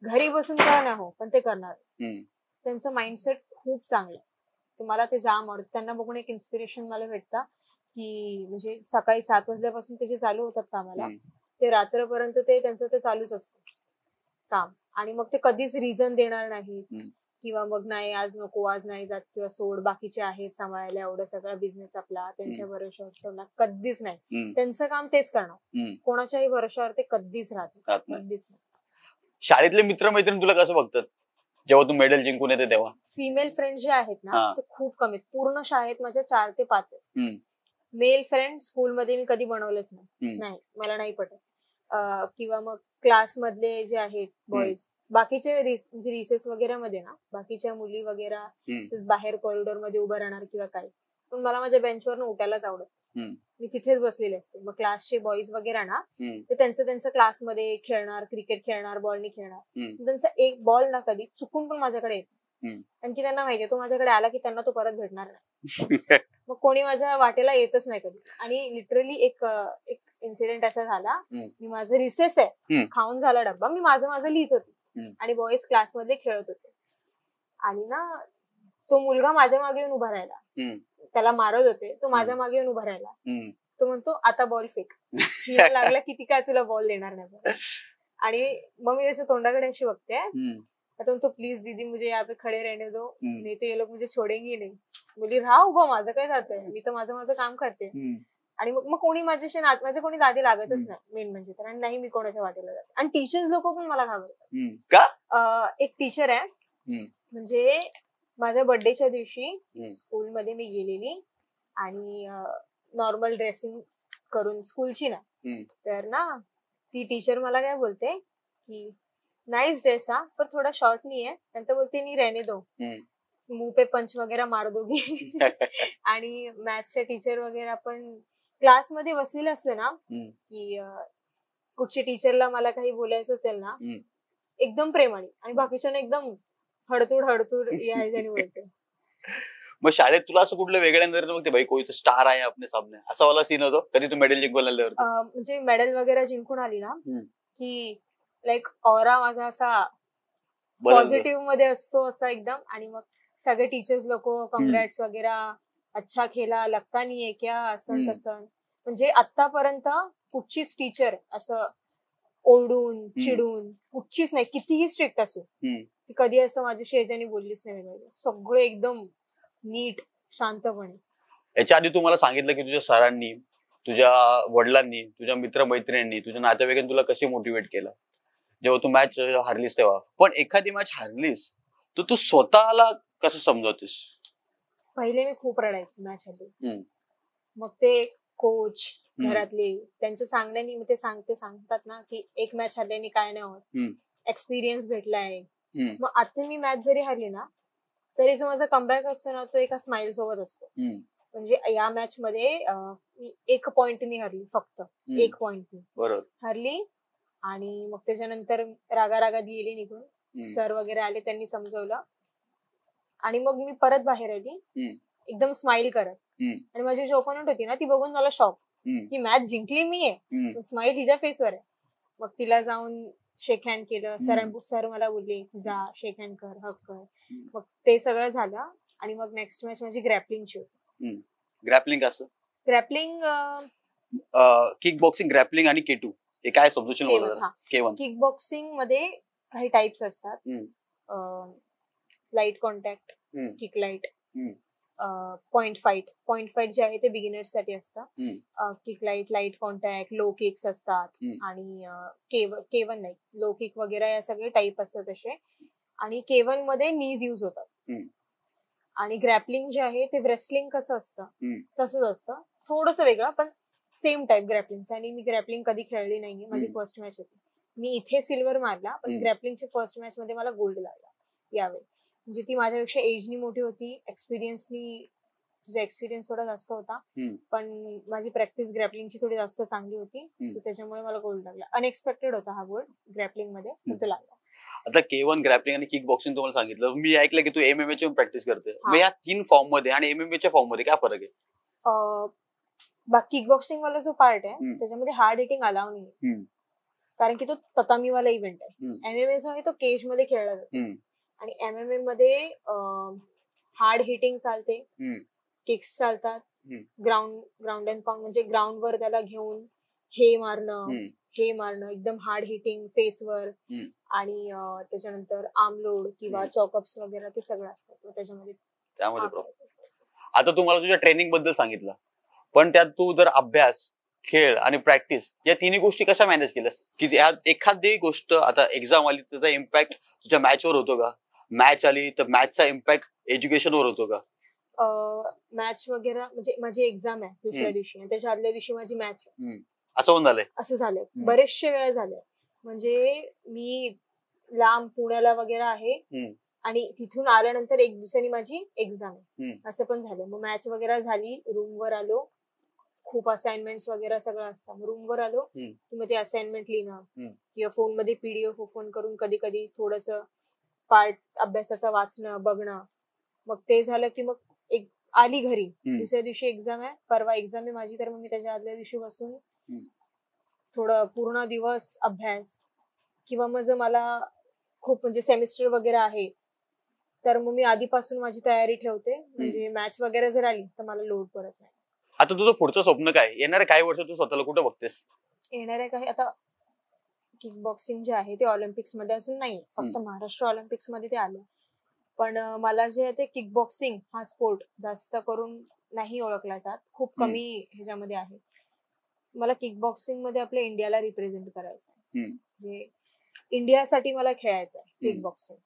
घरी बसून काय नाही हो पण ते करणारच. त्यांचं माइंडसेट खूप चांगलं आहे. मला ते जाम आवडतं. त्यांना बघून एक इन्स्पिरेशन मला भेटतं की म्हणजे सकाळी 7 वाजल्यापासून ते जे चालू होतात कामाला ते रात्रपर्यंत ते त्यांचं ते चालूच असतं काम. आणि मग ते कधीच रिझन देणार नाही किंवा मग नाही आज नको आज नाही जात किंवा सोड बाकीचे आहेत सांभाळायला एवढा सगळा बिझनेस आपला त्यांच्या भरोश्यावर सोडणार कधीच नाही. त्यांचं काम तेच करणार. कोणाच्याही भरोश्यावर ते कधीच राहतात कधीच नाही. शाळेतले मित्रमैत्रिणी तुला कसं बघतात जेव्हा तू मेडल जिंकून येते तेव्हा? फिमेल फ्रेंड जे आहेत ना ते खूप कमी. पूर्ण शाळेत माझ्या 4 ते 5 आहेत. मेल फ्रेंड स्कूलमध्ये मी कधी बनवलेच नाही. मला नाही पटत. किंवा मग क्लास मधले जे आहेत बॉईज बाकीचे म्हणजे रिसेस वगैरे मध्ये ना बाकीच्या मुली वगैरे बाहेर कॉरिडॉर मध्ये उभं राहणार किंवा काय पण मला माझ्या बेंचवरनं उठायलाच आवडत. मी तिथेच बसलेले असते. मग क्लासचे बॉईज वगैरे ना ते त्यांचं क्लासमध्ये खेळणार क्रिकेट खेळणार बॉलनी खेळणार. त्यांचा एक बॉल ना कधी चुकून पण माझ्याकडे येत कारण की त्यांना माहितीये तो माझ्याकडे आला की त्यांना तो परत भेटणार नाही. मग कोणी माझ्या वाटेला येतच नाही कधी. आणि लिटरली एक इन्सिडेंट असा झाला मी माझं रिसेस आहे खाऊन झाला डब्बा मी माझं लिहित होते आणि बॉईज क्लासमध्ये खेळत होते आणि ना तो मुलगा माझ्या मागे येऊन उभा राहिला. त्याला मारत होते तो माझ्या मागे येऊन उभा राहिला. तो म्हणतो आता बॉल फेक. लागला किती काय तुला बॉल देणार नाही. आणि मग मी त्याच्या तोंडाकडे अशी बघते आता म्हणतो प्लीज दीदी मुझे यहाँ पे खडे रहने दो नहीं तो ये लोग मुझे छोडेंगे नहीं. मुली राहा उभा माझं काय जातंय मी तर माझं काम करते. आणि मग कोणी माझ्या कोणी दादी लागतच नाही मेन म्हणजे तर. आणि नाही मी कोणाच्या वाटेला जाते. आणि टीचर्स लोक पण मला घाबरतात. एक टीचर आहे म्हणजे माझ्या बर्थडेच्या दिवशी स्कूलमध्ये मी गेलेली आणि नॉर्मल ड्रेसिंग करून स्कूलची ना तर ना ती टीचर मला काय बोलते की नाइस ड्रेस हा पर थोड़ा शॉर्ट नहीं है. नंतर बोलते नहीं रहने दो मुंह पे पंच वगैरे मार दोगी. आणि मॅथ्सच्या टीचर वगैरे पण क्लासमध्ये बसलेले असले ना की कुठच्या टीचरला मला काही बोलायचं असेल ना एकदम प्रेमाने आणि बाकीच्या एकदम हडतूड या बोलते. मग शाळेत तुला असं कुठलं वेगळ्या बघते भाई कोई तो स्टार आहे आपल्या सामने असा वाला सीन होतो कधी तू मेडल जिंकून आल्यावर? म्हणजे मेडल वगैरे जिंकून आली ना की लाईक ऑरा माझा असा पॉझिटिव्ह मध्ये असतो असा एकदम. आणि मग सगळे टीचर्स लोक कॉंग्रॅट्स वगैरे अच्छा खेळा लगता नाहीये क्या असं तसं. म्हणजे आतापर्यंत कुठचीच टीचर असं ओरडून चिडून कुठचीच नाही कितीही स्ट्रिक्ट असो ती कधी असं माझ्याशी याच्याने बोललीच नाही. सगळं एकदम नीट शांतपणे. याच्या आधी तू मला सांगितलं की तुझ्या सरांनी तुझ्या वडिलांनी तुझ्या मित्रमैत्रिणींनी तुझ्या नातेवाईकांनी तुला कसे मोटिवेट केलं जेव्हा तू मॅच हारलीस तेव्हा. पण एखादी मॅच हारलीस तर तू स्वतःला कसं समजवतेस? पहिले मी खूप रडायची मॅच हरली. मग ते कोच घरातले त्यांच्या सांगण्यानी ते सांगतात ना की एक मॅच हरल्याने काय नाही होत एक्सपिरियन्स भेटलाय. मग आता मी मॅच जरी हरली ना तरी जो माझा कमबॅक असतो ना तो एका स्माइल सोबत असतो. म्हणजे या मॅच मध्ये मी 1 पॉइंटनी हरली फक्त 1 पॉइंटनी हरली. आणि मग त्याच्यानंतर रागारागात गेली निघून. सर वगैरे आले त्यांनी समजवलं आणि मग मी परत बाहेर आली एकदम स्माइल करत आणि माझी जी ओपोनंट होती ना ती बघून मला शॉक की मॅच जिंकली मी आहे, स्माइल हिच्या फेसवर आहे. मग तिला जाऊन शेक हँड केलं. सर मला बोलले जा शेक हँड कर, हक कर. मग ते सगळं झालं आणि मग नेक्स्ट मॅच माझी ग्रॅपलिंगची होती. ग्रॅपलिंग असं ग्रॅपलिंग किक बॉक्सिंग, ग्रॅपलिंग आणि K2 हे काय समजून K1. किक बॉक्सिंग मध्ये काही टाइप्स असतात. Light contact, kick light, point fight जे आहे ते बिगिनर्स साठी असतं. Kick light, light contact, low kicks असतात आणि K1 नाही, लो किक वगैरे या सगळे टाईप असतात तसे. आणि K1 मध्ये नीज यूज होतात. आणि ग्रॅपलिंग जे आहे ते रेसलिंग कसं असतं तसंच असतं, थोडंसं वेगळं पण सेम टाईप ग्रॅपलिंगचं. आणि मी ग्रॅपलिंग कधी खेळली नाहीये, माझी फर्स्ट मॅच होती. मी इथे सिल्वर मारला पण ग्रॅपलिंगची फर्स्ट मॅच मध्ये मला गोल्ड लागला यावेळी. म्हणजे ती माझ्यापेक्षा एजनी मोठी होती, तिचा एक्सपिरियन्स थोडा जास्त होता, पण माझी प्रॅक्टिस ग्रॅपलिंगची थोडी जास्त चांगली होती, त्याच्यामुळे मला गोल्ड लागला. अनएक्सपेक्टेड होता हा गोल्ड ग्रॅपलिंग मध्ये, तो लागला. आता K1, ग्रॅपलिंग आणि किक बॉक्सिंग तुम्हाला सांगितलं, मी ऐकलं की तू MMA ची प्रॅक्टिस करते. मग या 3 फॉर्म मध्ये आणि MMA च्या फॉर्म मध्ये काय फरक आहे? किक बॉक्सिंग वाला जो पार्ट आहे त्याच्यामध्ये हार्ड हिटिंग अलाव नाही, कारण की तो ततामीवाला इव्हेंट आहे. MMA जो आहे तो केज मध्ये खेळला जातो आणि MMA मध्ये हार्ड हिटिंग चालते, किक्स चालतात, ग्राउंड अँड पाऊंड म्हणजे ग्राउंडवर त्याला घेऊन हे मारणं एकदम हार्ड हिटिंग फेसवर, आणि त्याच्यानंतर आर्म लोड किंवा चॉकअप्स वगैरे ते सगळं असतं त्याच्यामध्ये. आता तुम्हाला तुझ्या ट्रेनिंग बद्दल सांगितलं, पण त्यात तू जर अभ्यास, खेळ आणि प्रॅक्टिस या तिन्ही गोष्टी कशा मॅनेज केल्यास? की एखादी गोष्ट, आता एक्झाम आली त्याचा इम्पॅक्ट तुझ्या मॅचवर होतो का? मॅच आली तर मॅचचा इम्पॅक्ट एज्युकेशनवर होतो का? मॅच वगैरे म्हणजे माझी एक्झाम आहे दुसऱ्या दिवशी आणि त्याच्या आदल्या दिवशी माझी मॅच आहे, असं पण झालंय? असं झालंय, बरेचशे वेळा झालंय. म्हणजे मी लांब पुण्याला वगैरे आहे आणि तिथून आल्यानंतर एक दिवसांनी माझी एक्झाम आहे, असं पण झालं. मग मॅच वगैरे झाली, रूमवर आलो, खूप असाइनमेंट वगैरे सगळं असतं. रूमवर आलो की मग ते असाइनमेंट लिहिणं किंवा फोन मध्ये PDF ओपन करून कधी कधी थोडस पार्ट अभ्यासाचा वाचणं बघणं. मग ते झालं की मग एक आली घरी, दुसऱ्या दिवशी एक्झाम आहे, परवा एक्झाम आहे माझी, तर मग मी त्याच्या आदल्या दिवशी बसून थोडं पूर्ण दिवस अभ्यास, किंवा मग जर मला खूप म्हणजे सेमिस्टर वगैरे आहे तर मग मी आधीपासून माझी तयारी ठेवते, म्हणजे मॅच वगैरे जर आली तर मला लोड पडत नाही. आता तुझं पुढचं स्वप्न काय? येणाऱ्या काही वर्ष तू स्वतःला कुठे बघतेस? येणाऱ्या काही, आता किक बॉक्सिंग जे आहे ते ऑलिम्पिक्स मध्ये अजून नाही, फक्त महाराष्ट्र ऑलिम्पिक्स मध्ये ते आलं. पण मला जे आहे ते किक बॉक्सिंग हा स्पोर्ट जास्त करून नाही ओळखला जात, खूप कमी ह्याच्यामध्ये आहे. मला किक बॉक्सिंग मध्ये आपल्या इंडियाला रिप्रेझेंट करायचं आहे, म्हणजे इंडियासाठी मला खेळायचं आहे किक बॉक्सिंग.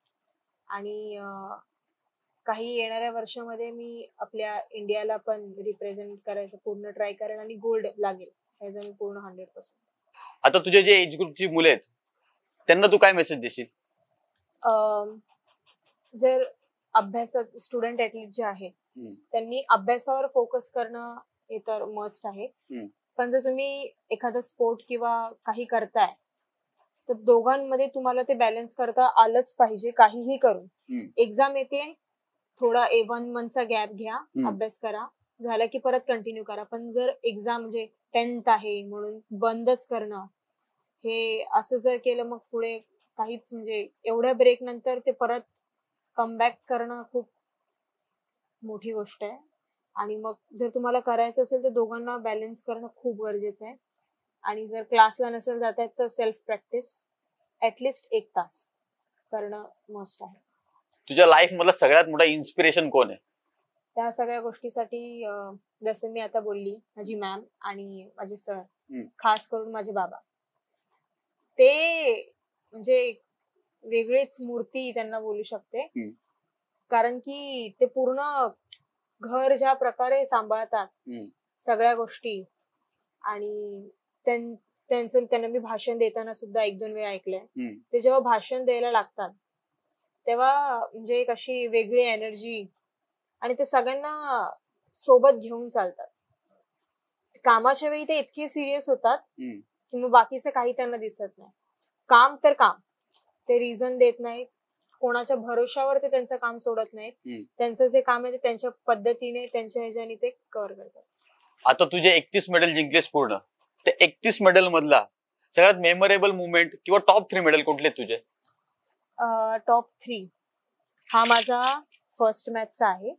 आणि काही येणाऱ्या वर्षामध्ये मी आपल्या इंडियाला पण रिप्रेझेंट करायचं पूर्ण ट्राय करेन आणि गोल्ड लागेल ह्याचा मी पूर्ण 100%. आता तुझे जे एज ग्रुपची मुले आहेत त्यांना तू काय मेसेज देशील? जर अभ्यासात स्टुडंट ऍथलीट जे आहेत त्यांनी अभ्यासावर फोकस करणं हे तर मस्ट आहे, पण जर तुम्ही एखादा स्पोर्ट किंवा काही करताय तर दोघांमध्ये तुम्हाला ते बॅलन्स करता आलंच पाहिजे. काहीही करून एक्झाम येते, थोडा 1 मंथचा गॅप घ्या, अभ्यास करा, झालं की परत कंटिन्यू करा. पण जर एक्झाम म्हणजे 10th आहे म्हणून बंदच करणं, हे असं जर केलं मग पुढे काहीच म्हणजे एवढ्या ब्रेक नंतर ते परत कमबॅक करणं खूप मोठी गोष्ट आहे. आणि मग जर तुम्हाला करायचं असेल तर दोघांना बॅलन्स करणं खूप गरजेचं आहे. आणि जर क्लासला नसेल जात आहेत तर सेल्फ प्रॅक्टिस ऍटलिस्ट 1 तास करणं मस्ट आहे. तुझ्या लाईफ मधला सगळ्यात मोठा इन्स्पिरेशन कोण आहे? त्या सगळ्या गोष्टीसाठी जसं मी आता बोलली, माझी मॅम आणि माझे सर, खास करून माझे बाबा, ते म्हणजे वेगळीच मूर्ती त्यांना बोलू शकते. कारण की ते पूर्ण घर ज्या प्रकारे सांभाळतात सगळ्या गोष्टी, आणि त्यांना मी भाषण देताना सुद्धा 1-2 वेळा ऐकलंय. ते जेव्हा भाषण द्यायला लागतात तेव्हा म्हणजे एक अशी वेगळी एनर्जी, आणि ते सगळ्यांना सोबत घेऊन चालतात. कामाच्या वेळी ते इतके सिरियस होतात की मग बाकीचं काही त्यांना दिसत नाही. काम तर काम, ते रिझन देत नाही, कोणाच्या भरोशावर ते त्यांचं काम सोडत नाहीत. त्यांचं जे काम आहे ते त्यांच्या पद्धतीने त्यांच्या ह्याच्याने ते कव्हर करतात. आता तुझे 31 मेडल जिंकलेस पूर्ण, ते 31 मेडल मधला सगळ्यात मेमोरेबल मुवमेंट किंवा टॉप 3 मेडल कुठले तुझे? टॉप 3 हा माझा फर्स्ट मॅचचा आहे,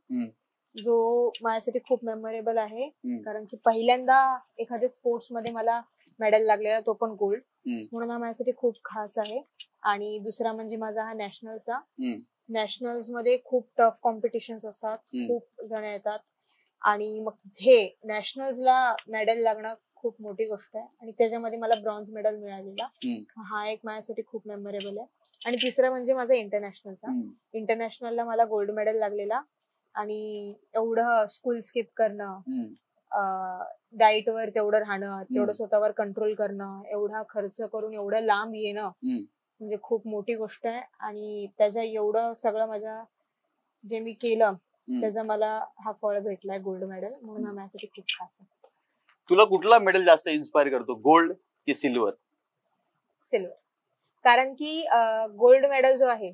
जो माझ्यासाठी खूप मेमोरेबल आहे. कारण की पहिल्यांदा एखाद्या स्पोर्ट्स मध्ये मला मेडल लागलेला, तो पण गोल्ड, म्हणून हा माझ्यासाठी खूप खास आहे. आणि दुसरा म्हणजे माझा हा नॅशनलचा. नॅशनल्स मध्ये खूप टफ कॉम्पिटिशन्स असतात, खूप जण येतात आणि मग हे नॅशनल्सला मेडल लागणं खूप मोठी गोष्ट आहे. आणि त्याच्यामध्ये मला ब्रॉन्झ मेडल मिळालेला, हा एक माझ्यासाठी खूप मेमोरेबल आहे. आणि तिसरा म्हणजे माझा इंटरनॅशनलचा. इंटरनॅशनलला मला गोल्ड मेडल लागलेला. आणि एवढं स्कूल स्किप करणं, डाएट वर तेवढं राहणं, तेवढं स्वतःवर कंट्रोल करणं, एवढा खर्च करून एवढं लांब येणं म्हणजे खूप मोठी गोष्ट आहे. आणि त्याच्या एवढं सगळं माझ्या जे मी केलं त्याचा मला हा फळ भेटलाय, गोल्ड मेडल, म्हणून हा माझ्यासाठी खूप खास आहे. तुला कुठला मेडल जास्त इन्स्पायर करतो, गोल्ड की सिल्वर? सिल्वर. कारण की गोल्ड मेडल जो आहे,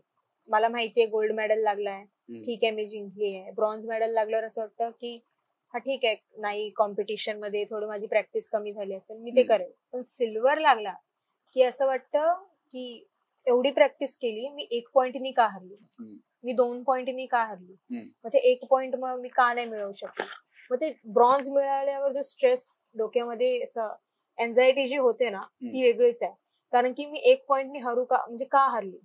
मला माहितीये गोल्ड मेडल लागलाय, ठीक आहे, मी जिंकली आहे. ब्रॉन्झ मेडल लागल्यावर असं वाटतं की हा ठीक आहे, नाही कॉम्पिटिशन मध्ये थोडी माझी प्रॅक्टिस कमी झाली असेल, मी ते करेल. पण सिल्वर लागला की असं वाटतं की एवढी प्रॅक्टिस केली, मी 1 पॉइंटनी का हरली, मी 2 पॉइंटनी का हरली, मग ते 1 पॉइंट मग मी का नाही मिळवू शकले. मग ते ब्रॉन्झ मिळाल्यावर जो स्ट्रेस डोक्यामध्ये असं एन्झायटी जी होते ना, ती वेगळीच आहे. कारण की मी 1 पॉइंटनी हरू का, म्हणजे का हरली,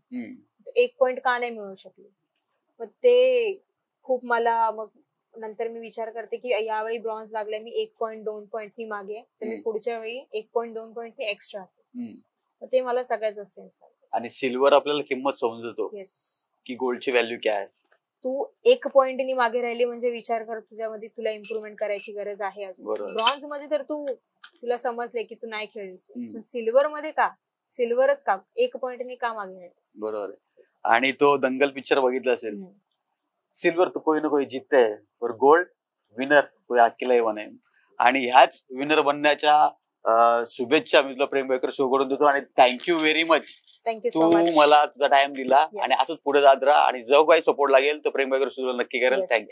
1 पॉइंट का नाही मिळवू शकले. मग ते खूप मला, मग नंतर मी विचार करते की यावेळी ब्रॉन्झ लागलाय, मी 1 पॉइंट 2 पॉइंटनी मागे, तर मी पुढच्या वेळी 1 पॉइंट 2 पॉइंटनी एक्स्ट्रा असेल. ते मला सगळ्यात जास्त इन्स्पायर. आणि सिल्वर आपल्याला किंमत समजतो की गोल्डची व्हॅल्यू काय आहे. तू 1 पॉइंटनी मागे राहिली म्हणजे विचार कर, तुझ्यामध्ये तुला इम्प्रुव्हमेंट करायची गरज आहे अजून. ब्रॉन्झ मध्ये तर तुला समजले की तू नाही खेळलीस, पण सिल्वर मध्ये का, सिल्वरच का 1 पॉइंटनी का मागे राहिलीस. बरोबर आहे. आणि तो दंगल पिक्चर बघितला असेल, सिल्वर तो कोई ना कोई जीतते है और गोल्ड विनर कोई अकेला ही बने. आणि ह्याच विनर बनण्याच्या शुभेच्छा मी तुला प्रेम बेकर शो करून देतो. आणि थँक्यू व्हेरी मच, तू मला तुझा टाइम दिला. आणि असंच पुढे जात राहा. आणि जो काही सपोर्ट लागेल तो प्रेम बेकर शो नक्की करेल. थँक्यू.